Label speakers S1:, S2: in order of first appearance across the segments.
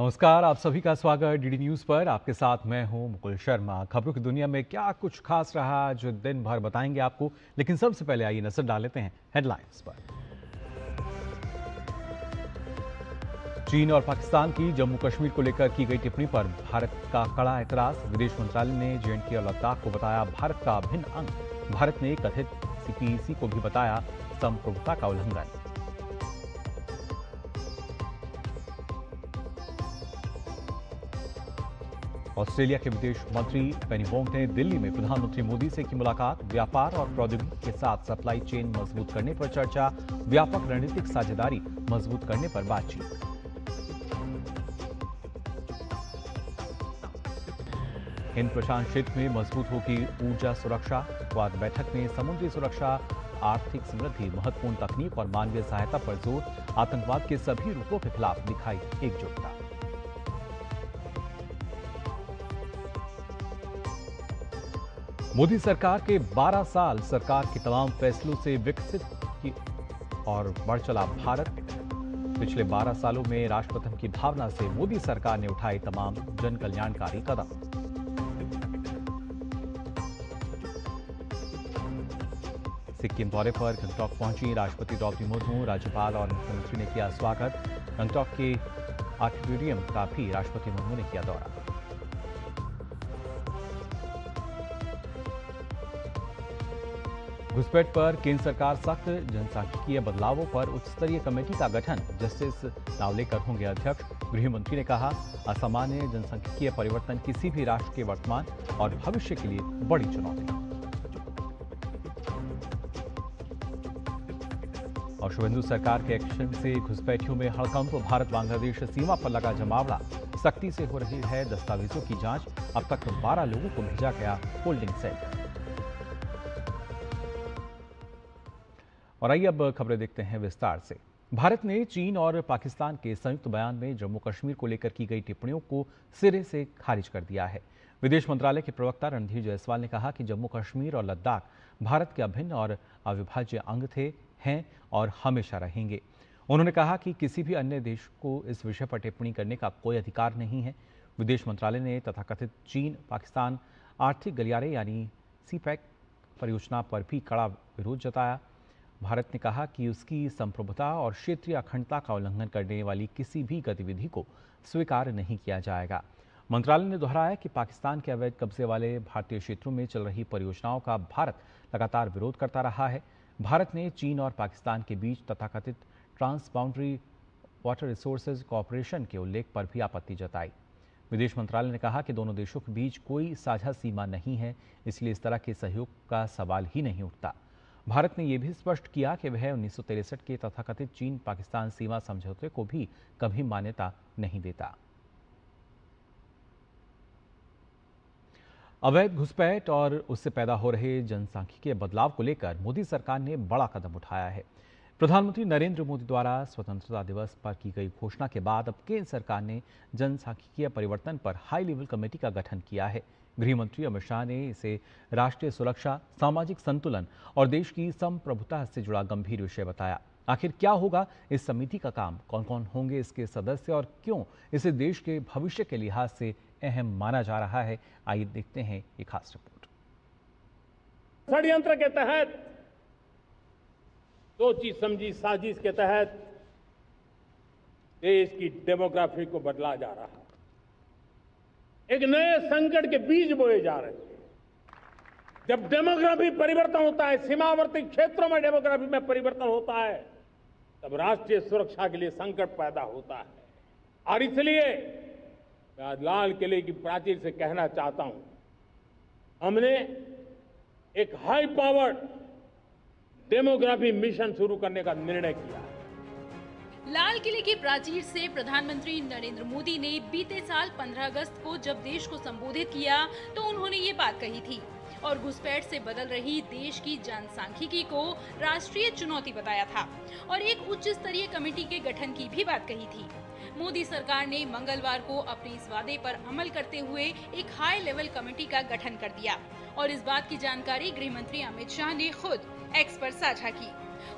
S1: नमस्कार, आप सभी का स्वागत डीडी न्यूज पर। आपके साथ मैं हूं मुकुल शर्मा। खबरों की दुनिया में क्या कुछ खास रहा जो दिन भर बताएंगे आपको, लेकिन सबसे पहले आइए नजर डाल लेते हैं हेडलाइंस पर। चीन और पाकिस्तान की जम्मू कश्मीर को लेकर की गई टिप्पणी पर भारत का कड़ा एतराज। विदेश मंत्रालय ने जे&के और लद्दाख को बताया भारत का अभिन्न अंग। भारत ने कथित सीपीईसी को भी बताया संप्रभुता का उल्लंघन। ऑस्ट्रेलिया के विदेश मंत्री पेनी वोंग ने दिल्ली में प्रधानमंत्री मोदी से की मुलाकात। व्यापार और प्रौद्योगिकी के साथ सप्लाई चेन मजबूत करने पर चर्चा। व्यापक रणनीतिक साझेदारी मजबूत करने पर बातचीत। हिंद प्रशांत क्षेत्र में मजबूत होगी ऊर्जा सुरक्षा। क्वाड बैठक में समुद्री सुरक्षा, आर्थिक समृद्धि, महत्वपूर्ण तकनीक और मानवीय सहायता पर जोर। आतंकवाद के सभी रूपों के खिलाफ दिखाई एकजुटता। मोदी सरकार के 12 साल, सरकार के तमाम फैसलों से विकसित की और बढ़ चला भारत। पिछले 12 सालों में राष्ट्रप्रथम की भावना से मोदी सरकार ने उठाए तमाम जन कल्याणकारी कदम। सिक्किम दौरे पर गंगटोक पहुंची राष्ट्रपति द्रौपदी मुर्मू। राज्यपाल और मुख्यमंत्री ने किया स्वागत। गंगटोक के आर्कियोडियम का भी राष्ट्रपति मुर्मू ने किया दौरा। घुसपैठ पर केंद्र सरकार सख्त। जनसांख्यिकीय बदलावों पर उच्च स्तरीय कमेटी का गठन। जस्टिस नावलेकर होंगे अध्यक्ष। गृह मंत्री ने कहा असामान्य जनसांख्यिकीय परिवर्तन किसी भी राष्ट्र के वर्तमान और भविष्य के लिए बड़ी चुनौती। और शुभेंदु सरकार के एक्शन से घुसपैठियों में हड़कंप। भारत बांग्लादेश सीमा पर लगा जमावड़ा। सख्ती से हो रही है दस्तावेजों की जांच। अब तक 12 लोगों को भेजा गया होल्डिंग सेंटर। और आइए अब खबरें देखते हैं विस्तार से। भारत ने चीन और पाकिस्तान के संयुक्त बयान में जम्मू कश्मीर को लेकर की गई टिप्पणियों को सिरे से खारिज कर दिया है। विदेश मंत्रालय के प्रवक्ता रणधीर जायसवाल ने कहा कि जम्मू कश्मीर और लद्दाख भारत के अभिन्न और अविभाज्य अंग थे, हैं और हमेशा रहेंगे। उन्होंने कहा कि किसी भी अन्य देश को इस विषय पर टिप्पणी करने का कोई अधिकार नहीं है। विदेश मंत्रालय ने तथाकथित चीन पाकिस्तान आर्थिक गलियारे यानी सीपैक परियोजना पर भी कड़ा विरोध जताया। भारत ने कहा कि उसकी संप्रभुता और क्षेत्रीय अखंडता का उल्लंघन करने वाली किसी भी गतिविधि को स्वीकार नहीं किया जाएगा। मंत्रालय ने दोहराया कि पाकिस्तान के अवैध कब्जे वाले भारतीय क्षेत्रों में चल रही परियोजनाओं का भारत लगातार विरोध करता रहा है। भारत ने चीन और पाकिस्तान के बीच तथाकथित trans boundary water resources corporation के उल्लेख पर भी आपत्ति जताई। विदेश मंत्रालय ने कहा कि दोनों देशों के बीच कोई साझा सीमा नहीं है, इसलिए इस तरह के सहयोग का सवाल ही नहीं उठता। भारत ने यह भी स्पष्ट किया कि वह 1963 के तथाकथित चीन पाकिस्तान सीमा समझौते को भी कभी मान्यता नहीं देता। अवैध घुसपैठ और उससे पैदा हो रहे जनसांख्यिकीय बदलाव को लेकर मोदी सरकार ने बड़ा कदम उठाया है। प्रधानमंत्री नरेंद्र मोदी द्वारा स्वतंत्रता दिवस पर की गई घोषणा के बाद अब केंद्र सरकार ने जनसांख्यिकीय परिवर्तन पर हाई लेवल कमेटी का गठन किया है। गृह मंत्री अमित शाह ने इसे राष्ट्रीय सुरक्षा, सामाजिक संतुलन और देश की संप्रभुता से जुड़ा गंभीर विषय बताया। आखिर क्या होगा इस समिति का काम, कौन कौन होंगे इसके सदस्य और क्यों इसे देश के भविष्य के लिहाज से अहम माना जा रहा है, आइए देखते हैं एक खास रिपोर्ट।
S2: षड्यंत्र के तहत, सोची समझी साजिश के तहत देश की डेमोग्राफी को बदला जा रहा है। एक नए संकट के बीज बोए जा रहे हैं। जब डेमोग्राफी परिवर्तन होता है, सीमावर्ती क्षेत्रों में डेमोग्राफी में परिवर्तन होता है, तब राष्ट्रीय सुरक्षा के लिए संकट पैदा होता है। और इसलिए मैं आज लाल किले की प्राचीर से कहना चाहता हूं, हमने एक हाई पावर्ड डेमोग्राफी मिशन शुरू करने का निर्णय किया।
S3: लाल किले की प्राचीर से प्रधानमंत्री नरेंद्र मोदी ने बीते साल 15 अगस्त को जब देश को संबोधित किया तो उन्होंने ये बात कही थी और घुसपैठ से बदल रही देश की जनसांख्यिकी को राष्ट्रीय चुनौती बताया था और एक उच्च स्तरीय कमेटी के गठन की भी बात कही थी। मोदी सरकार ने मंगलवार को अपने इस वादे पर अमल करते हुए एक हाई लेवल कमेटी का गठन कर दिया और इस बात की जानकारी गृह मंत्री अमित शाह ने खुद एक्स पर साझा की।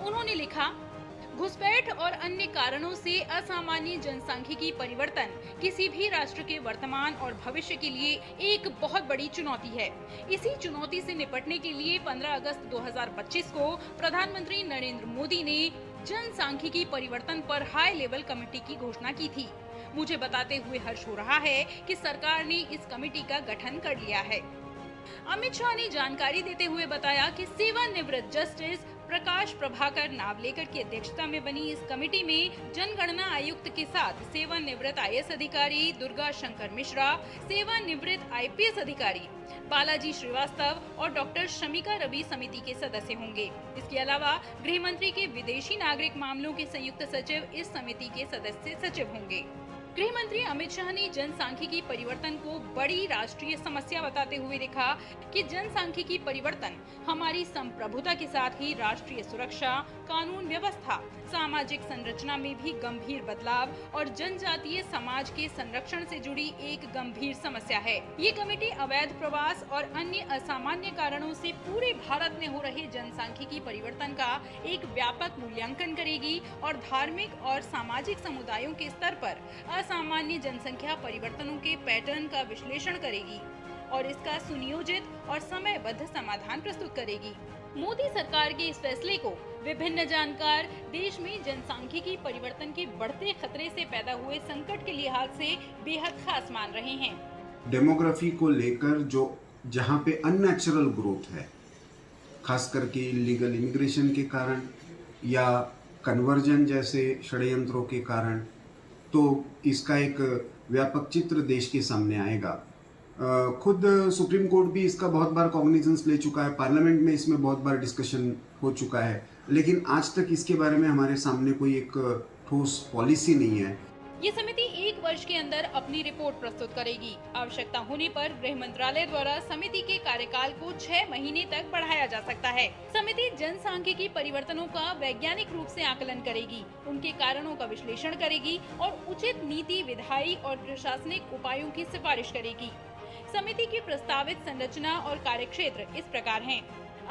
S3: उन्होंने लिखा, घुसपैठ और अन्य कारणों से असामान्य जनसांख्यिकी परिवर्तन किसी भी राष्ट्र के वर्तमान और भविष्य के लिए एक बहुत बड़ी चुनौती है। इसी चुनौती से निपटने के लिए 15 अगस्त 2025 को प्रधानमंत्री नरेंद्र मोदी ने जनसांख्यिकी परिवर्तन पर हाई लेवल कमेटी की घोषणा की थी। मुझे बताते हुए हर्ष हो रहा है कि सरकार ने इस कमेटी का गठन कर लिया है। अमित शाह ने जानकारी देते हुए बताया कि सेवानिवृत्त जस्टिस प्रकाश प्रभाकर नावलेकर की अध्यक्षता में बनी इस कमेटी में जनगणना आयुक्त के साथ सेवानिवृत्त IAS अधिकारी दुर्गा शंकर मिश्रा, सेवानिवृत्त IPS अधिकारी बालाजी श्रीवास्तव और डॉक्टर शमिका रवि समिति के सदस्य होंगे। इसके अलावा गृह मंत्री के विदेशी नागरिक मामलों के संयुक्त सचिव इस समिति के सदस्य सचिव होंगे। गृह मंत्री अमित शाह ने जनसांख्यिकी परिवर्तन को बड़ी राष्ट्रीय समस्या बताते हुए लिखा कि जनसांख्यिकी परिवर्तन हमारी संप्रभुता के साथ ही राष्ट्रीय सुरक्षा, कानून व्यवस्था, सामाजिक संरचना में भी गंभीर बदलाव और जनजातीय समाज के संरक्षण से जुड़ी एक गंभीर समस्या है। ये कमेटी अवैध प्रवास और अन्य असामान्य कारणों से पूरे भारत में हो रहे जनसांख्यिकी परिवर्तन का एक व्यापक मूल्यांकन करेगी और धार्मिक और सामाजिक समुदायों के स्तर पर असामान्य जनसंख्या परिवर्तनों के पैटर्न का विश्लेषण करेगी और इसका सुनियोजित और समयबद्ध समाधान प्रस्तुत करेगी। मोदी सरकार के इस फैसले को विभिन्न जानकार देश में जनसांख्यिकी परिवर्तन के बढ़ते खतरे से पैदा हुए संकट के लिहाज से बेहद खास मान रहे हैं।
S4: डेमोग्राफी को लेकर जो जहाँ पे अननेचुरल ग्रोथ है, खास करके इलीगल इमिग्रेशन के कारण या कन्वर्जन जैसे षड्यंत्रों के कारण, तो इसका एक व्यापक चित्र देश के सामने आएगा। खुद सुप्रीम कोर्ट भी इसका बहुत बार कॉग्निजेंस ले चुका है, पार्लियामेंट में इसमें बहुत बार डिस्कशन हो चुका है, लेकिन आज तक इसके बारे में हमारे सामने कोई एक ठोस पॉलिसी नहीं है।
S3: ये समिति 1 वर्ष के अंदर अपनी रिपोर्ट प्रस्तुत करेगी। आवश्यकता होने पर गृह मंत्रालय द्वारा समिति के कार्यकाल को 6 महीने तक बढ़ाया जा सकता है। समिति जनसांख्यिकी परिवर्तनों का वैज्ञानिक रूप से आकलन करेगी, उनके कारणों का विश्लेषण करेगी और उचित नीति, विधायी और प्रशासनिक उपायों की सिफारिश करेगी। समिति की प्रस्तावित संरचना और कार्यक्षेत्र इस प्रकार हैं: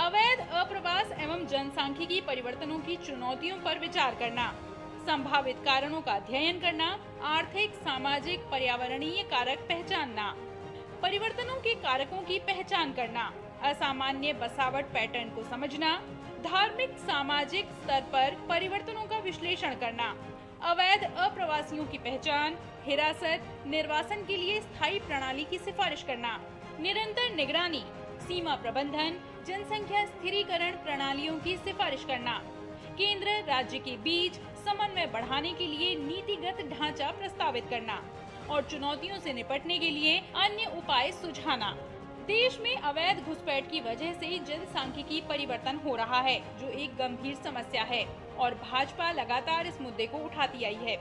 S3: अवैध अप्रवास एवं जनसांख्यिकी परिवर्तनों की चुनौतियों पर विचार करना, संभावित कारणों का अध्ययन करना, आर्थिक, सामाजिक, पर्यावरणीय कारक पहचानना, परिवर्तनों के कारकों की पहचान करना, असामान्य बसावट पैटर्न को समझना, धार्मिक सामाजिक स्तर पर परिवर्तनों का विश्लेषण करना, अवैध अप्रवासियों की पहचान, हिरासत, निर्वासन के लिए स्थायी प्रणाली की सिफारिश करना, निरंतर निगरानी, सीमा प्रबंधन, जनसंख्या स्थिरीकरण प्रणालियों की सिफारिश करना, केंद्र राज्य के बीच समन्वय बढ़ाने के लिए नीतिगत ढांचा प्रस्तावित करना और चुनौतियों से निपटने के लिए अन्य उपाय सुझाना। देश में अवैध घुसपैठ की वजह से जनसांख्यिकी परिवर्तन हो रहा है, जो एक गंभीर समस्या है और भाजपा लगातार इस मुद्दे को उठाती आई है।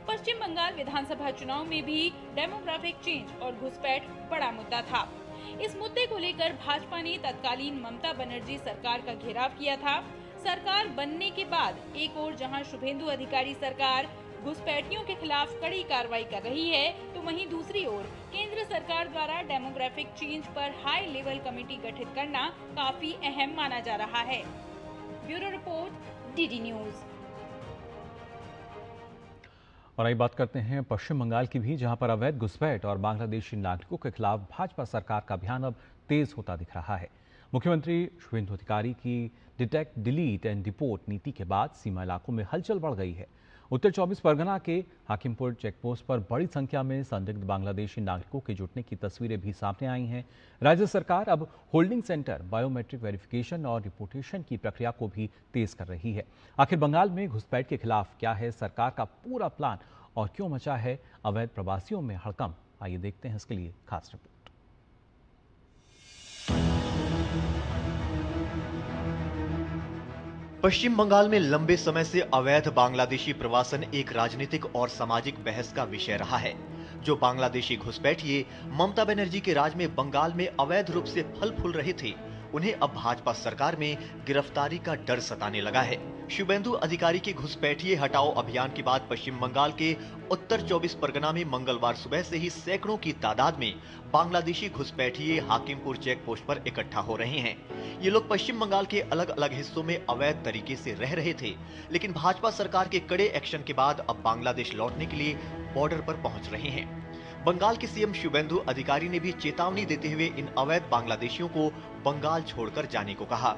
S3: पश्चिम बंगाल विधानसभा चुनाव में भी डेमोग्राफिक चेंज और घुसपैठ बड़ा मुद्दा था। इस मुद्दे को लेकर भाजपा ने तत्कालीन ममता बनर्जी सरकार का घेराव किया था। सरकार बनने के बाद एक ओर जहां शुभेंदु अधिकारी सरकार घुसपैठियों के खिलाफ कड़ी कार्रवाई कर रही है, तो वहीं दूसरी ओर केंद्र सरकार द्वारा डेमोग्राफिक चेंज पर हाई लेवल कमेटी गठित करना काफी अहम माना जा रहा है। Bureau report, DD news.
S1: और आई बात करते हैं पश्चिम बंगाल की भी, जहां पर अवैध घुसपैठ और बांग्लादेशी नागरिकों के खिलाफ भाजपा सरकार का अभियान अब तेज होता दिख रहा है। मुख्यमंत्री शुभेंदु अधिकारी की डिटेक्ट, डिलीट एंड डिपोर्ट नीति के बाद सीमा इलाकों में हलचल बढ़ गई है। उत्तर 24 परगना के हाकिमपुर चेकपोस्ट पर बड़ी संख्या में संदिग्ध बांग्लादेशी नागरिकों के जुटने की तस्वीरें भी सामने आई हैं। राज्य सरकार अब होल्डिंग सेंटर, बायोमेट्रिक वेरिफिकेशन और रिपोर्टेशन की प्रक्रिया को भी तेज कर रही है। आखिर बंगाल में घुसपैठ के खिलाफ क्या है सरकार का पूरा प्लान और क्यों मचा है अवैध प्रवासियों में हड़कंप? आइए देखते हैं इसके लिए खास रिपोर्ट।
S5: पश्चिम बंगाल में लंबे समय से अवैध बांग्लादेशी प्रवासन एक राजनीतिक और सामाजिक बहस का विषय रहा है। जो बांग्लादेशी घुसपैठिए ममता बनर्जी के राज में बंगाल में अवैध रूप से फल फूल रहे थे, उन्हें अब भाजपा सरकार में गिरफ्तारी का डर सताने लगा है। शुभेंदु अधिकारी के घुसपैठिए हटाओ अभियान के बाद पश्चिम बंगाल के उत्तर 24 परगना में मंगलवार सुबह से ही सैकड़ों की तादाद में बांग्लादेशी घुसपैठिए हाकिमपुर चेक पोस्ट पर इकट्ठा हो रहे हैं। ये लोग पश्चिम बंगाल के अलग अलग हिस्सों में अवैध तरीके से रह रहे थे, लेकिन भाजपा सरकार के कड़े एक्शन के बाद अब बांग्लादेश लौटने के लिए बॉर्डर पर पहुंच रहे हैं। बंगाल के सीएम शुभेंदु अधिकारी ने भी चेतावनी देते हुए इन अवैध बांग्लादेशियों को बंगाल छोड़कर जाने को कहा।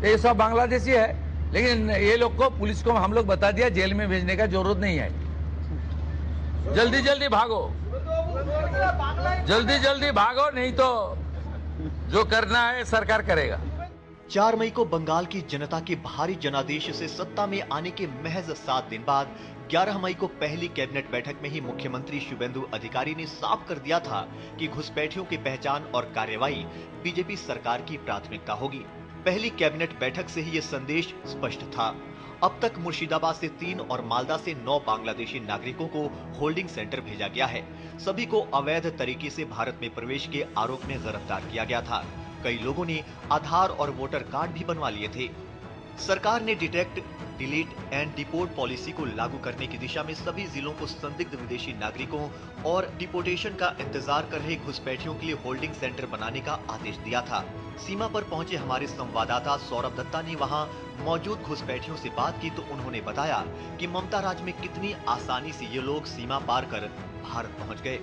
S6: ये सब बांग्लादेशी है, लेकिन ये लोग को पुलिस को हम लोग बता दिया जेल में भेजने का जरूरत नहीं है। जल्दी जल्दी भागो, जल्दी जल्दी भागो, नहीं तो जो करना है सरकार करेगा।
S5: 4 मई को बंगाल की जनता के भारी जनादेश से सत्ता में आने के महज 7 दिन बाद 11 मई को पहली कैबिनेट बैठक में ही मुख्यमंत्री शुभेंदु अधिकारी ने साफ कर दिया था कि घुसपैठियों की पहचान और कार्रवाई बीजेपी सरकार की प्राथमिकता होगी। पहली कैबिनेट बैठक से ही ये संदेश स्पष्ट था। अब तक मुर्शिदाबाद से 3 और मालदा से 9 बांग्लादेशी नागरिकों को होल्डिंग सेंटर भेजा गया है। सभी को अवैध तरीके से भारत में प्रवेश के आरोप में गिरफ्तार किया गया था। कई लोगों ने आधार और वोटर कार्ड भी बनवा लिए थे। सरकार ने detect, delete and deport policy को लागू करने की दिशा में सभी जिलों को संदिग्ध विदेशी नागरिकों और डिपोर्टेशन का इंतजार कर रहे घुसपैठियों के लिए होल्डिंग सेंटर बनाने का आदेश दिया था। सीमा पर पहुंचे हमारे संवाददाता सौरभ दत्ता ने वहां मौजूद घुसपैठियों से बात की तो उन्होंने बताया कि ममता राज में कितनी आसानी से ये लोग सीमा पार कर भारत पहुँच गए।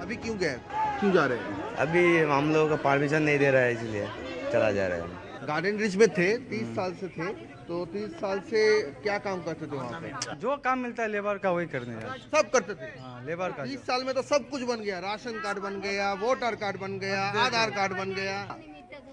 S7: अभी क्यों गए, क्यों जा रहे हैं?
S8: अभी हम लोगों का परमिशन नहीं दे रहा है, इसलिए चला जा रहा है।
S7: गार्डन रिच में थे, 30 साल से थे, तो 30 साल से क्या काम करते थे वहाँ पे?
S8: जो काम मिलता है लेबर का वही करने जाते।
S7: सब करते थे।
S8: लेबर का
S7: 30 साल में तो सब कुछ बन गया, राशन कार्ड बन गया, वोटर कार्ड बन गया, आधार कार्ड बन गया।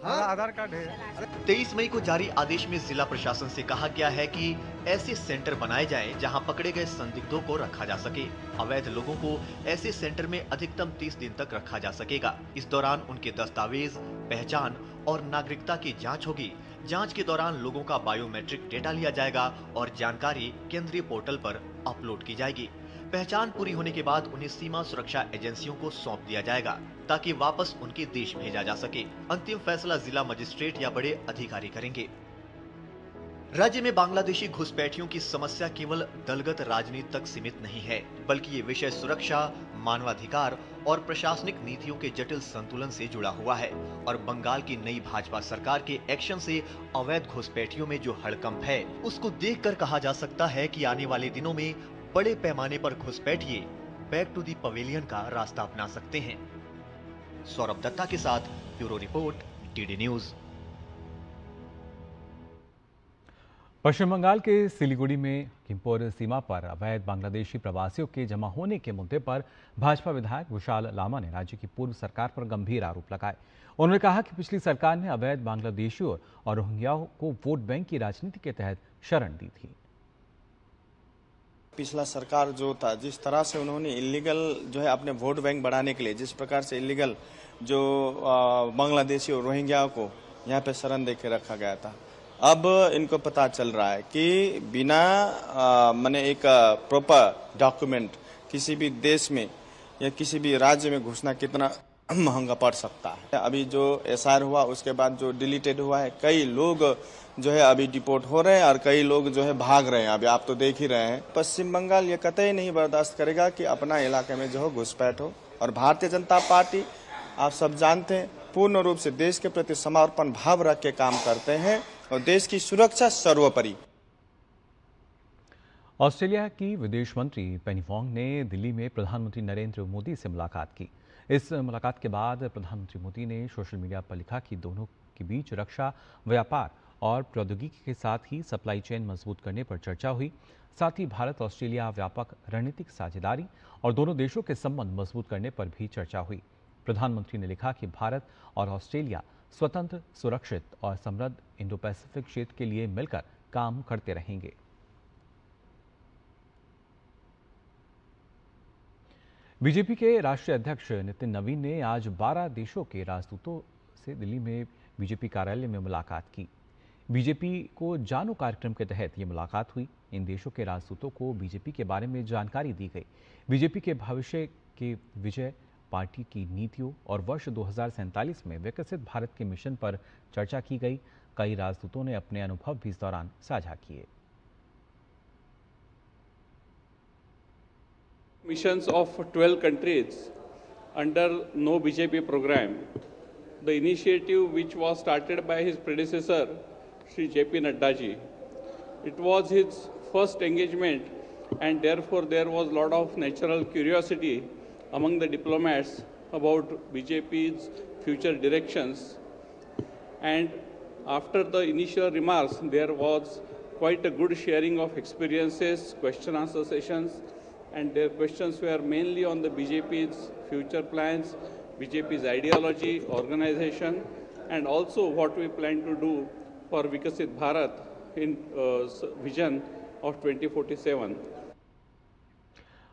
S8: आधार कार्ड है।
S5: 23 मई को जारी आदेश में जिला प्रशासन से कहा गया है कि ऐसे सेंटर बनाए जाएं जहां पकड़े गए संदिग्धों को रखा जा सके। अवैध लोगों को ऐसे सेंटर में अधिकतम 30 दिन तक रखा जा सकेगा। इस दौरान उनके दस्तावेज, पहचान और नागरिकता की जांच होगी। जांच के दौरान लोगों का बायोमेट्रिक डेटा लिया जाएगा और जानकारी केंद्रीय पोर्टल पर अपलोड की जाएगी। पहचान पूरी होने के बाद उन्हें सीमा सुरक्षा एजेंसियों को सौंप दिया जाएगा ताकि वापस उनके देश भेजा जा सके। अंतिम फैसला जिला मजिस्ट्रेट या बड़े अधिकारी करेंगे। राज्य में बांग्लादेशी घुसपैठियों की समस्या केवल दलगत राजनीति तक सीमित नहीं है, बल्कि ये विषय सुरक्षा, मानवाधिकार और प्रशासनिक नीतियों के जटिल संतुलन से जुड़ा हुआ है। और बंगाल की नई भाजपा सरकार के एक्शन से अवैध घुसपैठियों में जो हड़कंप है, उसको देखकर कहा जा सकता है कि आने वाले दिनों में बड़े पैमाने पर घुसपैठिए बैक टू दी पवेलियन का रास्ता अपना सकते हैं। सौरभ दत्ता के साथ ब्यूरो रिपोर्ट, डीडी न्यूज।
S1: पश्चिम बंगाल के सिलीगुड़ी में किमपुर सीमा पर अवैध बांग्लादेशी प्रवासियों के जमा होने के मुद्दे पर भाजपा विधायक विशाल लामा ने राज्य की पूर्व सरकार पर गंभीर आरोप लगाए। उन्होंने कहा कि पिछली सरकार ने अवैध बांग्लादेशियों और रोहिंग्याओं को वोट बैंक की राजनीति के तहत शरण दी थी।
S9: पिछला सरकार जो था, जिस तरह से उन्होंने इलीगल जो है अपने वोट बैंक बढ़ाने के लिए जिस प्रकार से इलीगल जो बांग्लादेशी और रोहिंग्या को यहाँ पे शरण दे के रखा गया था, अब इनको पता चल रहा है कि बिना माने एक प्रॉपर डॉक्यूमेंट किसी भी देश में या किसी भी राज्य में घुसना कितना महंगा पड़ सकता है। अभी जो एसआर हुआ उसके बाद जो डिलीटेड हुआ है, कई लोग जो है अभी डिपोर्ट हो रहे हैं और कई लोग जो है भाग रहे हैं। अभी आप तो देख ही रहे हैं। पश्चिम बंगाल ये कतई नहीं बर्दाश्त करेगा कि अपना इलाके में जो हो घुसपैठ हो। और भारतीय जनता पार्टी, आप सब जानते हैं, पूर्ण रूप से देश के प्रति समर्पण भाव रख के काम करते हैं और देश की सुरक्षा सर्वोपरि।
S1: ऑस्ट्रेलिया की विदेश मंत्री पेनी वोंग ने दिल्ली में प्रधानमंत्री नरेंद्र मोदी से मुलाकात की। इस मुलाकात के बाद प्रधानमंत्री मोदी ने सोशल मीडिया पर लिखा कि दोनों के बीच रक्षा, व्यापार और प्रौद्योगिकी के साथ ही सप्लाई चेन मजबूत करने पर चर्चा हुई। साथ ही भारत ऑस्ट्रेलिया व्यापक रणनीतिक साझेदारी और दोनों देशों के संबंध मजबूत करने पर भी चर्चा हुई। प्रधानमंत्री ने लिखा कि भारत और ऑस्ट्रेलिया स्वतंत्र, सुरक्षित और समृद्ध इंडो पैसिफिक क्षेत्र के लिए मिलकर काम करते रहेंगे। बीजेपी के राष्ट्रीय अध्यक्ष नितिन नवीन ने आज 12 देशों के राजदूतों से दिल्ली में बीजेपी कार्यालय में मुलाकात की। बीजेपी को जानो कार्यक्रम के तहत ये मुलाकात हुई। इन देशों के राजदूतों को बीजेपी के बारे में जानकारी दी गई। बीजेपी के भविष्य के विजय, पार्टी की नीतियों और वर्ष 2047 में विकसित भारत के मिशन पर चर्चा की गई। कई राजदूतों ने अपने अनुभव भी इस दौरान साझा किए।
S10: Missions of 12 countries under No BJP program. The initiative which was started by his predecessor, Shri J.P. Nadda ji. It was his first engagement and therefore there was a lot of natural curiosity among the diplomats about BJP's future directions. And after the initial remarks, there was quite a good sharing of experiences, question-answer sessions, and their questions were mainly on the BJP's future plans, BJP's ideology, organization, and also what we plan to do for Vikasit Bharat in vision of 2047.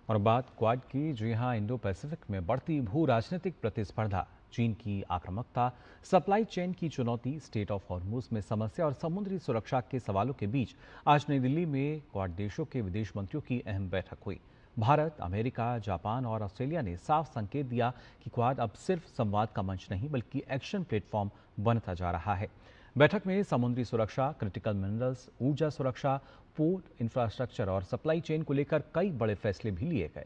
S1: और बात quad की, जी हां, Indo Pacific में बढ़ती भू राजनीतिक प्रतिस्पर्धा, चीन की आक्रामकता, सप्लाई चेन की चुनौती, स्टेट ऑफ हॉर्मुज में समस्या और समुद्री सुरक्षा के सवालों के बीच आज नई दिल्ली में क्वाड देशों के विदेश मंत्रियों की अहम बैठक हुई। भारत, अमेरिका, जापान और ऑस्ट्रेलिया ने साफ संकेत दिया कि क्वाड अब सिर्फ संवाद का मंच नहीं बल्कि एक्शन प्लेटफॉर्म बनता जा रहा है। बैठक में समुद्री सुरक्षा, क्रिटिकल मिनरल्स, ऊर्जा सुरक्षा, पोर्ट इंफ्रास्ट्रक्चर और सप्लाई चेन को लेकर कई बड़े फैसले भी लिए गए।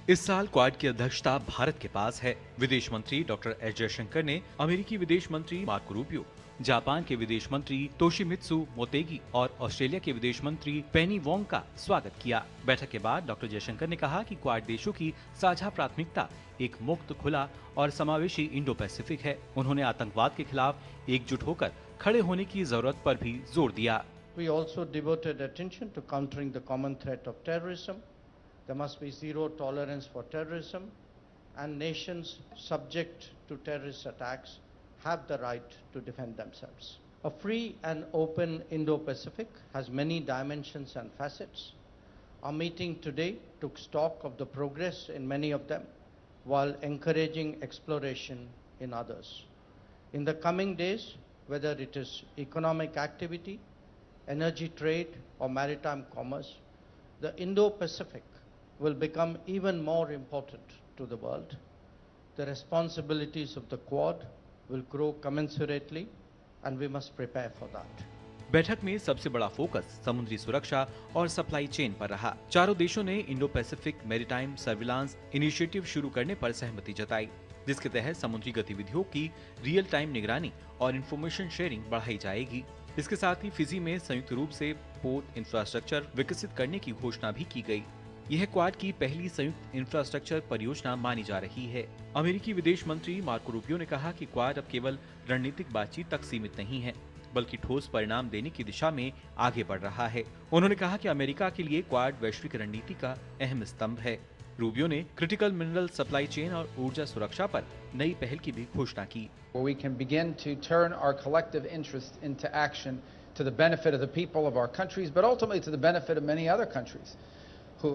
S11: इस साल क्वाड की अध्यक्षता भारत के पास है। विदेश मंत्री डॉक्टर एस जयशंकर ने अमेरिकी विदेश मंत्री मार्को रूबियो, जापान के विदेश मंत्री तोशिमित्सु मोतेगी और ऑस्ट्रेलिया के विदेश मंत्री पेनी वोंग का स्वागत किया। बैठक के बाद डॉक्टर जयशंकर ने कहा कि क्वाड देशों की साझा प्राथमिकता एक मुक्त, खुला और समावेशी इंडो पैसिफिक है। उन्होंने आतंकवाद के खिलाफ एकजुट होकर खड़े होने की जरूरत पर भी जोर दिया।
S12: We also devoted attention to countering the common threat of terrorism. There must be zero tolerance for terrorism, and nations subject to terrorist attacks have the right to defend themselves. A free and open Indo-Pacific has many dimensions and facets. Our meeting today took stock of the progress in many of them while encouraging exploration in others. In the coming days, whether it is economic activity, energy trade or maritime commerce, the Indo-Pacific will become even more important to the world. The responsibilities of the Quad will grow commensurately and we must prepare for that.
S11: बैठक में सबसे बड़ा focus समुद्री सुरक्षा और supply chain पर रहा। चारों देशों ने Indo Pacific maritime surveillance initiative शुरू करने पर सहमति जताई, जिसके तहत समुद्री गतिविधियों की रियल टाइम निगरानी और इंफॉर्मेशन शेयरिंग बढ़ाई जाएगी। इसके साथ ही फिजी में संयुक्त रूप से पोर्ट इंफ्रास्ट्रक्चर विकसित करने की घोषणा भी की गई। यह क्वाड की पहली संयुक्त इंफ्रास्ट्रक्चर परियोजना मानी जा रही है। अमेरिकी विदेश मंत्री मार्को रूबियो ने कहा कि क्वाड अब केवल रणनीतिक बातचीत तक सीमित नहीं है, बल्कि ठोस परिणाम देने की दिशा में आगे बढ़ रहा है। उन्होंने कहा कि अमेरिका के लिए क्वाड वैश्विक रणनीति का अहम स्तंभ है। रूबियो ने क्रिटिकल मिनरल सप्लाई चेन और ऊर्जा सुरक्षा पर नई पहल की भी घोषणा की।
S13: We can begin to turn our collective interest into action to the benefit of the people of our countries, but ultimately to the benefit of many other countries who